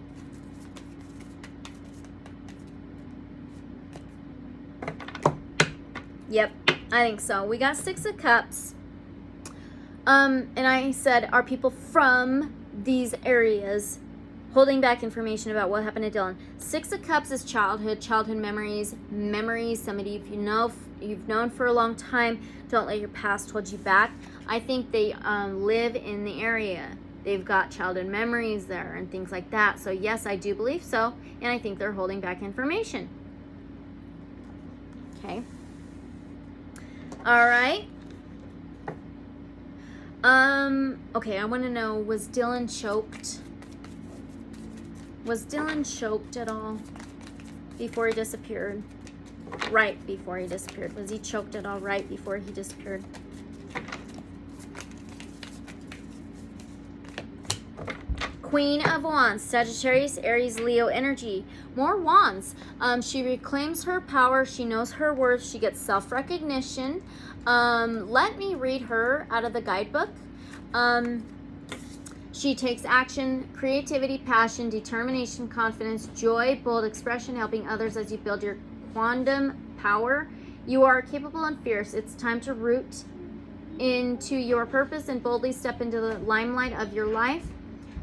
Yep, I think so. We got 6 of Cups. And I said, are people from these areas holding back information about what happened to Dylan? 6 of Cups is childhood memories, somebody you've known for a long time. Don't let your past hold you back. I think they live in the area. They've got childhood memories there and things like that. So yes, I do believe so. And I think they're holding back information. Okay. All right. Okay, I want to know, was Dylan choked? Was Dylan choked at all before he disappeared? right before he disappeared? Was he choked at all right before he disappeared? Queen of Wands, Sagittarius, Aries, Leo energy. More wands. She reclaims her power. She knows her worth. She gets self-recognition. Let me read her out of the guidebook. She takes action, creativity, passion, determination, confidence, joy, bold expression, helping others as you build your quantum power. You are capable and fierce. It's time to root into your purpose and boldly step into the limelight of your life.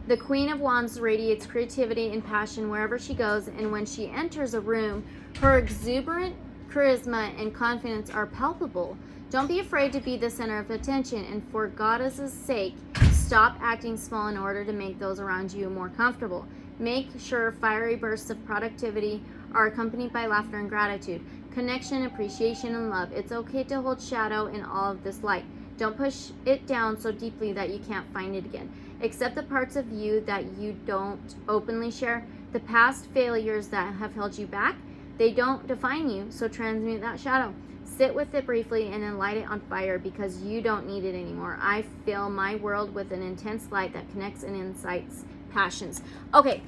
The Queen of Wands radiates creativity and passion wherever she goes, and when she enters a room, her exuberant charisma and confidence are palpable. Don't be afraid to be the center of attention, and for Goddess's sake, stop acting small in order to make those around you more comfortable. Make sure fiery bursts of productivity are accompanied by laughter and gratitude, connection, appreciation, and love. It's okay to hold shadow in all of this light. Don't push it down so deeply that you can't find it again. Accept the parts of you that you don't openly share, the past failures that have held you back. They don't define you, so transmute that shadow. Sit with it briefly and then light it on fire because you don't need it anymore. I fill my world with an intense light that connects and incites passions. Okay,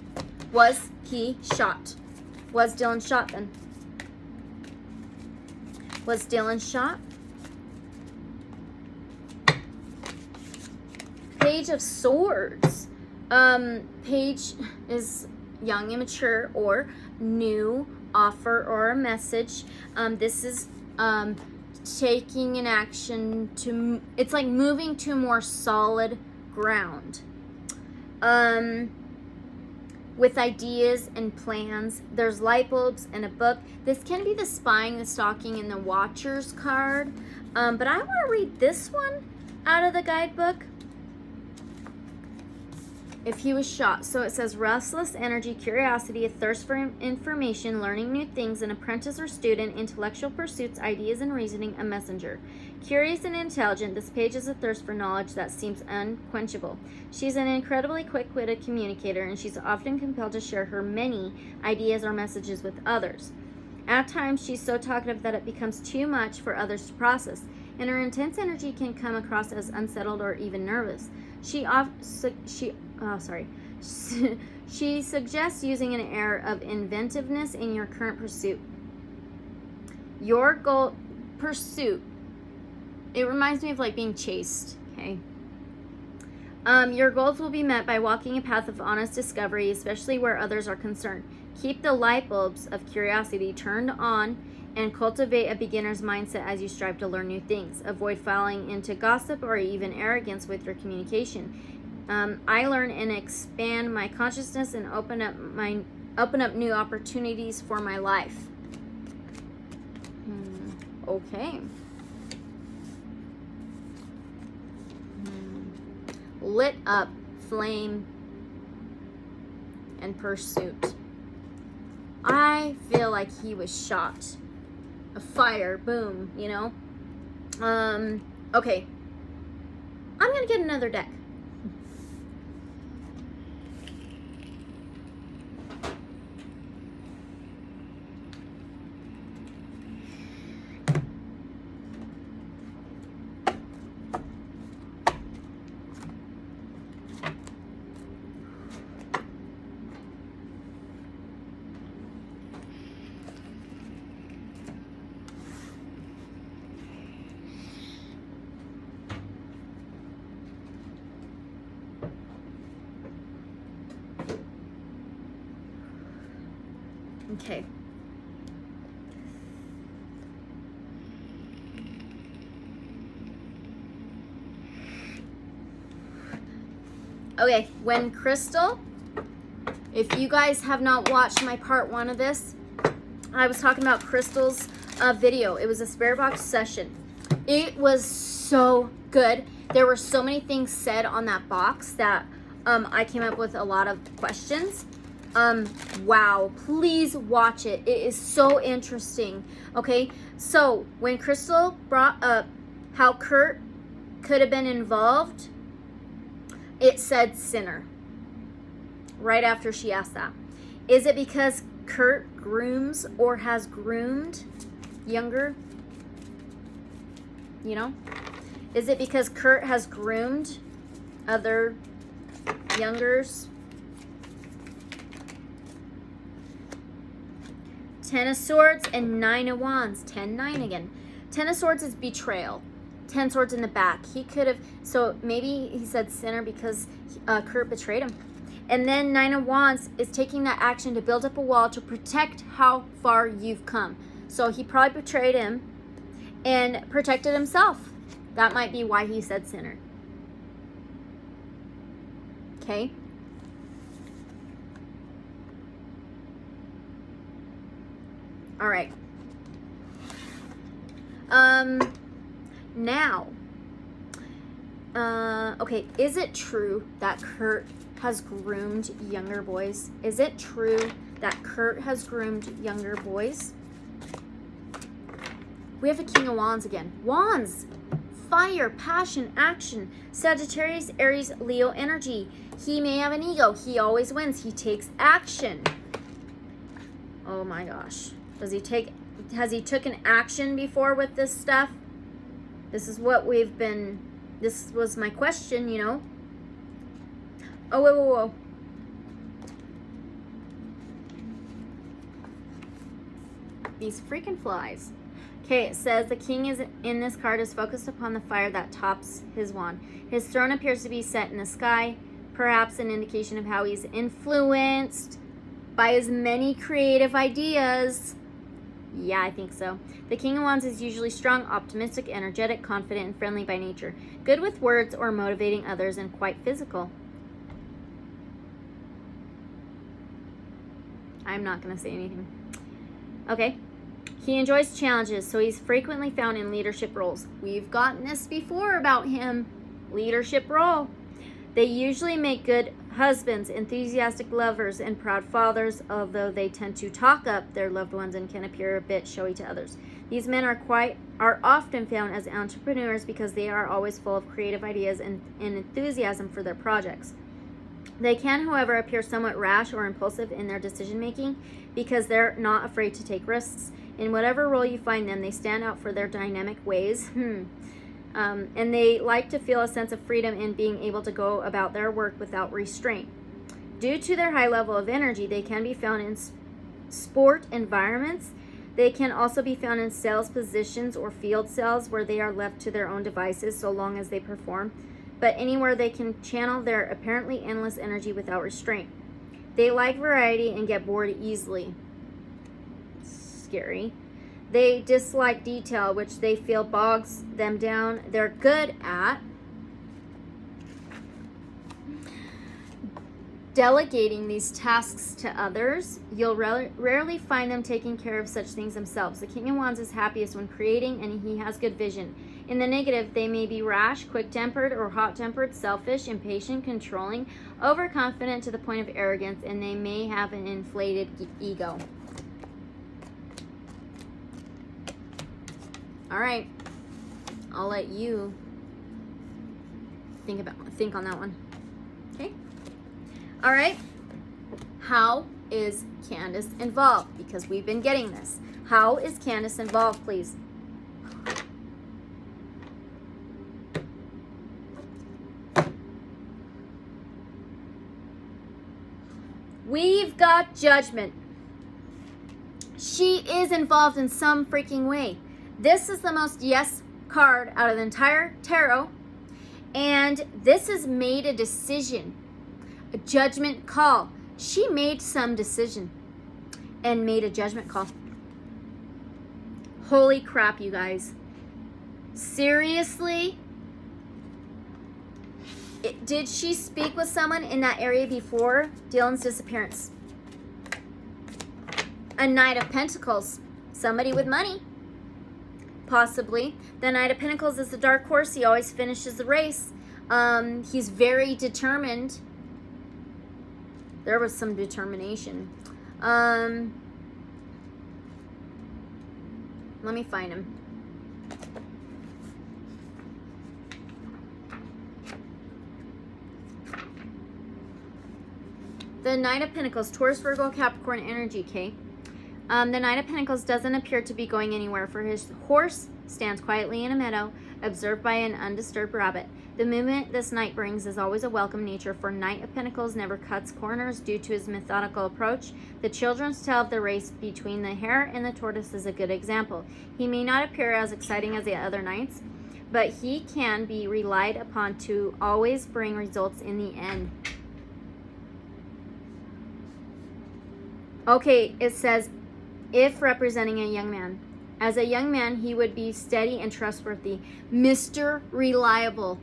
was he shot? Was Dylan shot then? Was Dylan shot? Page of Swords. Page is young, immature, or new offer or a message. This is taking an action to, it's like moving to more solid ground. With ideas and plans. There's light bulbs and a book. This can be the spying, the stalking, and the watchers card. But I want to read this one out of the guidebook. If he was shot. So it says restless energy, curiosity, a thirst for information, learning new things, an apprentice or student, intellectual pursuits, ideas and reasoning, a messenger. Curious and intelligent, this page is a thirst for knowledge that seems unquenchable. She's an incredibly quick-witted communicator, and she's often compelled to share her many ideas or messages with others. At times, she's so talkative that it becomes too much for others to process, and her intense energy can come across as unsettled or even nervous. She suggests using an air of inventiveness in your current pursuit. Your goal pursuit. It reminds me of like being chased, okay? Your goals will be met by walking a path of honest discovery, especially where others are concerned. Keep the light bulbs of curiosity turned on and cultivate a beginner's mindset as you strive to learn new things. Avoid falling into gossip or even arrogance with your communication. I learn and expand my consciousness and open up new opportunities for my life. Okay. Lit up, flame, and pursuit. I feel like he was shot. A fire, boom, you know? Okay. I'm gonna get another deck. Okay. Okay, when Crystal, if you guys have not watched my part 1 of this, I was talking about Crystal's video. It was a spirit box session. It was so good. There were so many things said on that box that I came up with a lot of questions. Wow, please watch it. It is so interesting. Okay, so when Crystal brought up how Kurt could have been involved, it said sinner right after she asked that. Is it because Kurt grooms or has groomed younger? You know? Is it because Kurt has groomed other youngers? 10 of Swords and 9 of Wands. 10-9 again. 10 of Swords is betrayal. 10 Swords in the back. He could have, so maybe he said sinner because Kurt betrayed him. And then 9 of Wands is taking that action to build up a wall to protect how far you've come. So he probably betrayed him and protected himself. That might be why he said sinner. Okay. All right. Now, okay, is it true that Kurt has groomed younger boys? Is it true that Kurt has groomed younger boys? We have a King of Wands again. Wands, fire, passion, action. Sagittarius, Aries, Leo energy. He may have an ego. He always wins. He takes action. Oh my gosh. Has he taken action before with this stuff? This is what we've been, this was my question, you know. Oh, whoa, whoa, whoa. These freaking flies. Okay, it says the king is in this card is focused upon the fire that tops his wand. His throne appears to be set in the sky, perhaps an indication of how he's influenced by his many creative ideas. Yeah, I think so. The King of Wands is usually strong, optimistic, energetic, confident, and friendly by nature. Good with words or motivating others, and quite physical. I'm not going to say anything. Okay. He enjoys challenges, so he's frequently found in leadership roles. We've gotten this before about him. Leadership role. They usually make good husbands, enthusiastic lovers, and proud fathers, although they tend to talk up their loved ones and can appear a bit showy to others. These men are often found as entrepreneurs because they are always full of creative ideas and enthusiasm for their projects. They can, however, appear somewhat rash or impulsive in their decision making because they're not afraid to take risks. In whatever role you find them, they stand out for their dynamic ways. And they like to feel a sense of freedom in being able to go about their work without restraint. Due to their high level of energy, they can be found in sport environments. They can also be found in sales positions or field sales where they are left to their own devices so long as they perform, but anywhere they can channel their apparently endless energy without restraint. They like variety and get bored easily. Scary. They dislike detail, which they feel bogs them down. They're good at delegating these tasks to others. You'll rarely find them taking care of such things themselves. The King of Wands is happiest when creating, and he has good vision. In the negative, they may be rash, quick-tempered, or hot-tempered, selfish, impatient, controlling, overconfident to the point of arrogance, and they may have an inflated ego. All right, I'll let you think on that one. Okay. All right. How is Candace involved? Because we've been getting this. How is Candace involved, please? We've got Judgment. She is involved in some freaking way. This is the most yes card out of the entire tarot. And this has made a decision, a judgment call. She made some decision and made a judgment call. Holy crap, you guys. Seriously? Did she speak with someone in that area before Dylan's disappearance? A Knight of Pentacles. Somebody with money. Possibly. The Knight of Pentacles is the dark horse. He always finishes the race. He's very determined. There was some determination. Let me find him. The Knight of Pentacles, Taurus, Virgo, Capricorn energy, okay? The Knight of Pentacles doesn't appear to be going anywhere, for his horse stands quietly in a meadow, observed by an undisturbed rabbit. The movement this knight brings is always a welcome nature, for Knight of Pentacles never cuts corners due to his methodical approach. The children's tale of the race between the hare and the tortoise is a good example. He may not appear as exciting as the other knights, but he can be relied upon to always bring results in the end. Okay, it says, if representing a young man. As a young man, he would be steady and trustworthy. Mr. Reliable.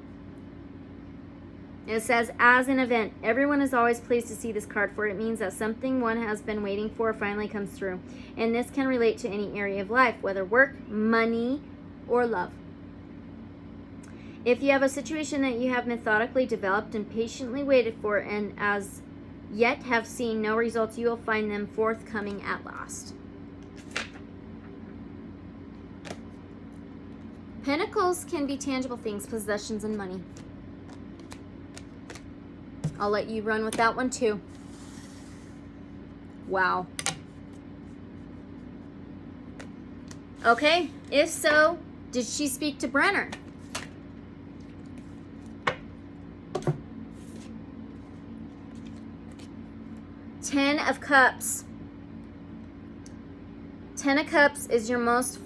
It says, as an event, everyone is always pleased to see this card, for it means that something one has been waiting for finally comes through. And this can relate to any area of life, whether work, money, or love. If you have a situation that you have methodically developed and patiently waited for, and as yet have seen no results, you will find them forthcoming at last. Pentacles can be tangible things, possessions, and money. I'll let you run with that one too. Wow. Okay, if so, did she speak to Brenner? Ten of Cups. Ten of Cups is your most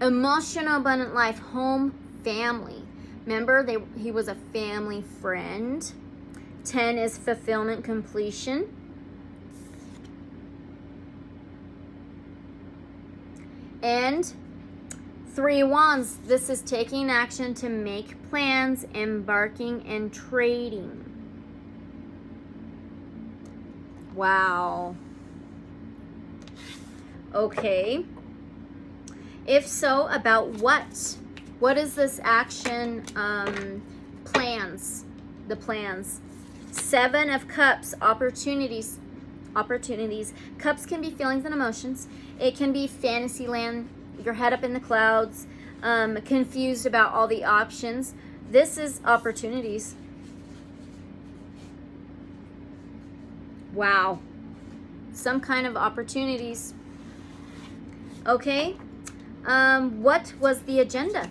emotional, abundant life, home, family. Remember, he was a family friend. 10 is fulfillment, completion. And 3 of Wands, this is taking action to make plans, embarking, and trading. Wow. Okay. If so, about what? What is this action? Plans. The plans. 7 of Cups, opportunities. Opportunities. Cups can be feelings and emotions. It can be fantasy land, your head up in the clouds, confused about all the options. This is opportunities. Wow. Some kind of opportunities. Okay. What was the agenda?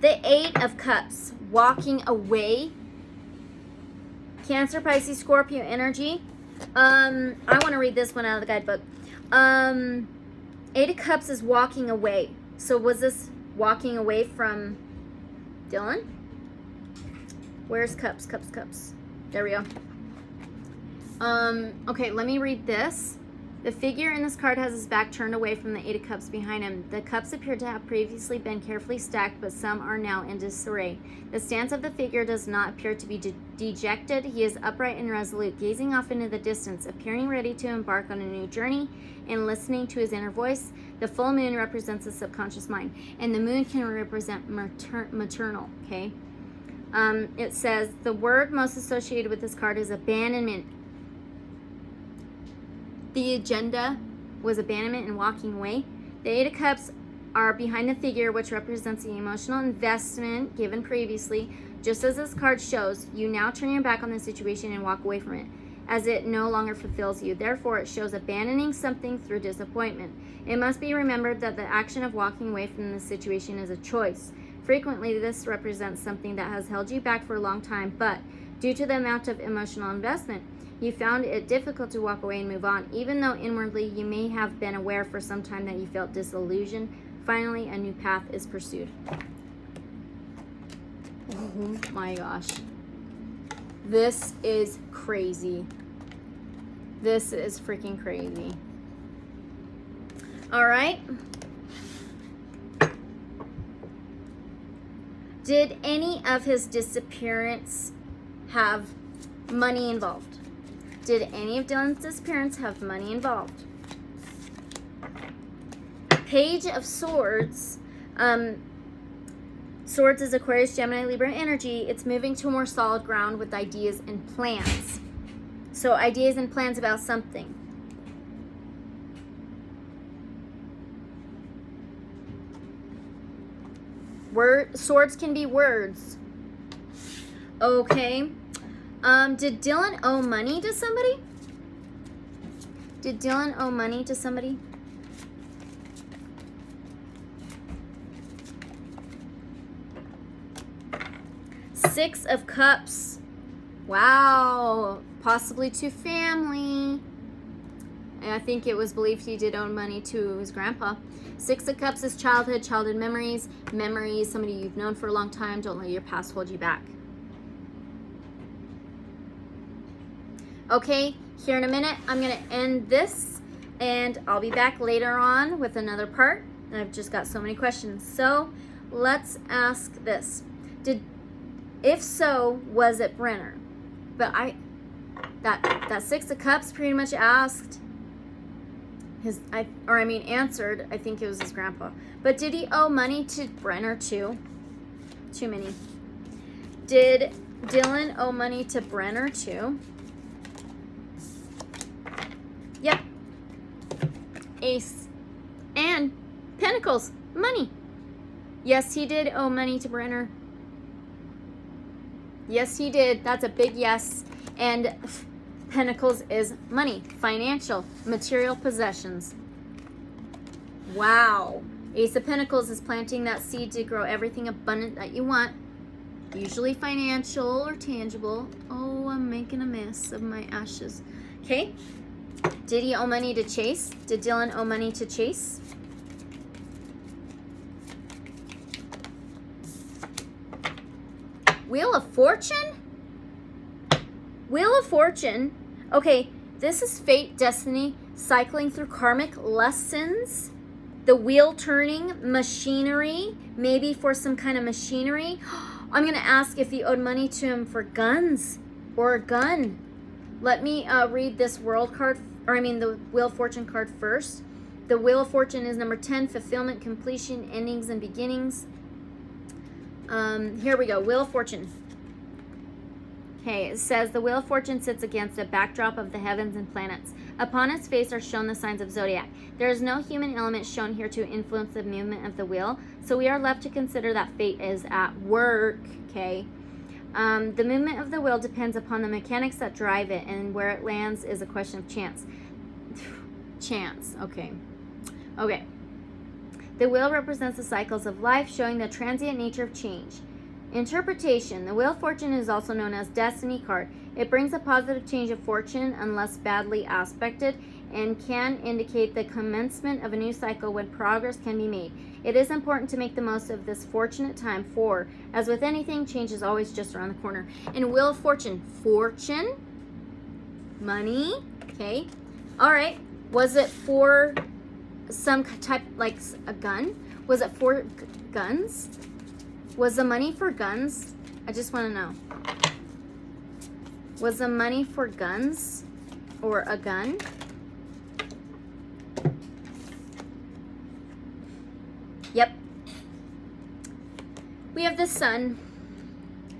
The 8 of Cups, walking away. Cancer, Pisces, Scorpio energy. I want to read this one out of the guidebook. 8 of Cups is walking away. So was this walking away from Dylan? Where's Cups? Cups, Cups. There we go. Okay, let me read this. The figure in this card has his back turned away from the 8 of Cups behind him. The cups appear to have previously been carefully stacked, but some are now in disarray. The stance of the figure does not appear to be dejected. He is upright and resolute, gazing off into the distance, appearing ready to embark on a new journey and listening to his inner voice. The full moon represents the subconscious mind, and the moon can represent maternal, okay? It says, the word most associated with this card is abandonment. The agenda was abandonment and walking away. The 8 of Cups are behind the figure, which represents the emotional investment given previously. Just as this card shows, you now turn your back on the situation and walk away from it, as it no longer fulfills you. Therefore, it shows abandoning something through disappointment. It must be remembered that the action of walking away from the situation is a choice. Frequently, this represents something that has held you back for a long time, but due to the amount of emotional investment, you found it difficult to walk away and move on, even though inwardly you may have been aware for some time that you felt disillusioned. Finally, a new path is pursued. Oh my gosh. This is crazy. This is freaking crazy. All right. Did any of his disappearance have money involved? Did any of Dylan's disappearance have money involved? Page of Swords. Swords is Aquarius, Gemini, Libra energy. It's moving to a more solid ground with ideas and plans. So ideas and plans about something. Swords can be words. Okay. Did Dylan owe money to somebody? Did Dylan owe money to somebody? Six of Cups. Wow. Possibly to family. And I think it was believed he did owe money to his grandpa. Six of Cups is childhood memories. Memories, somebody you've known for a long time. Don't let your past hold you back. Okay, here in a minute, I'm going to end this. And I'll be back later on with another part. I've just got so many questions. So let's ask this. If so, was it Brenner? But that Six of Cups pretty much asked answered, I think it was his grandpa. But did he owe money to Brenner too? Too many. Did Dylan owe money to Brenner too? Yep. Ace. And Pentacles. Money. Yes, he did owe money to Brenner. Yes, he did. That's a big yes. And Pentacles is money, financial, material possessions. Wow. Ace of Pentacles is planting that seed to grow everything abundant that you want. Usually financial or tangible. Oh, I'm making a mess of my ashes. Okay. Did he owe money to Chase? Did Dylan owe money to Chase? Wheel of Fortune? Wheel of Fortune. Okay, this is fate, destiny, cycling through karmic lessons. The wheel turning, machinery, maybe for some kind of machinery. I'm going to ask if he owed money to him for guns or a gun. Let me read this world card, the Wheel of Fortune card first. The Wheel of Fortune is number 10, fulfillment, completion, endings, and beginnings. Here we go, Wheel of Fortune. Okay, it says the Wheel of Fortune sits against a backdrop of the heavens and planets. Upon its face are shown the signs of zodiac. There is no human element shown here to influence the movement of the wheel, so we are left to consider that fate is at work. Okay. The movement of the wheel depends upon the mechanics that drive it, and where it lands is a question of chance. Chance, okay. Okay. The wheel represents the cycles of life, showing the transient nature of change. Interpretation. The Wheel of Fortune is also known as Destiny card. It brings a positive change of fortune unless badly aspected and can indicate the commencement of a new cycle when progress can be made. It is important to make the most of this fortunate time, for, as with anything, change is always just around the corner. In Wheel of Fortune, fortune, money, okay. All right, was it for some type, like a gun? Was it for guns? Was the money for guns? I just want to know. Was the money for guns or a gun? Yep. We have the Sun.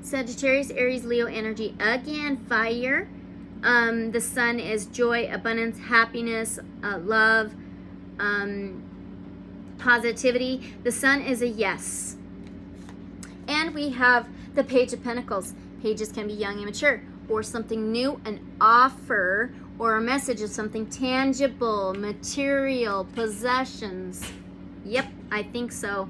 Sagittarius, Aries, Leo energy. Again, fire. The Sun is joy, abundance, happiness, love, positivity. The Sun is a yes. And we have the Page of Pentacles. Pages can be young and mature, or something new, an offer, or a message of something tangible, material, possessions. Yep, I think so.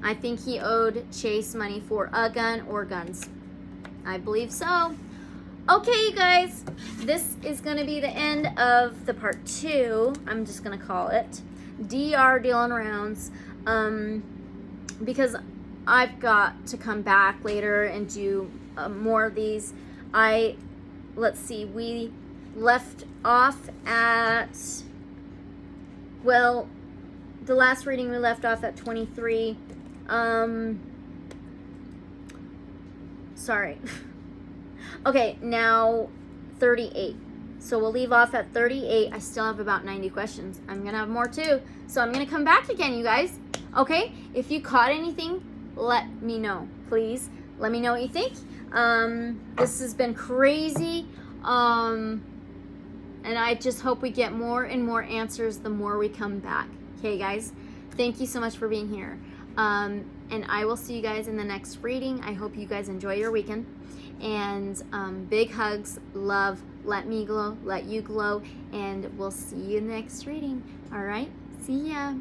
I think he owed Chase money for a gun or guns. I believe so. Okay, you guys, this is going to be the end of the part 2. I'm just going to call it DR Dealing Rounds. Because I've got to come back later and do more of these. Let's see, we left off at, well, the last reading we left off at 23. Sorry. Okay, now 38. So we'll leave off at 38. I still have about 90 questions. I'm going to have more too. So I'm going to come back again, you guys. Okay, if you caught anything, let me know, please. Let me know what you think. This has been crazy, and I just hope we get more and more answers the more we come back. Okay, guys, thank you so much for being here. And I will see you guys in the next reading. I hope you guys enjoy your weekend. And big hugs, love, let me glow, let you glow, and we'll see you in the next reading. All right, see ya.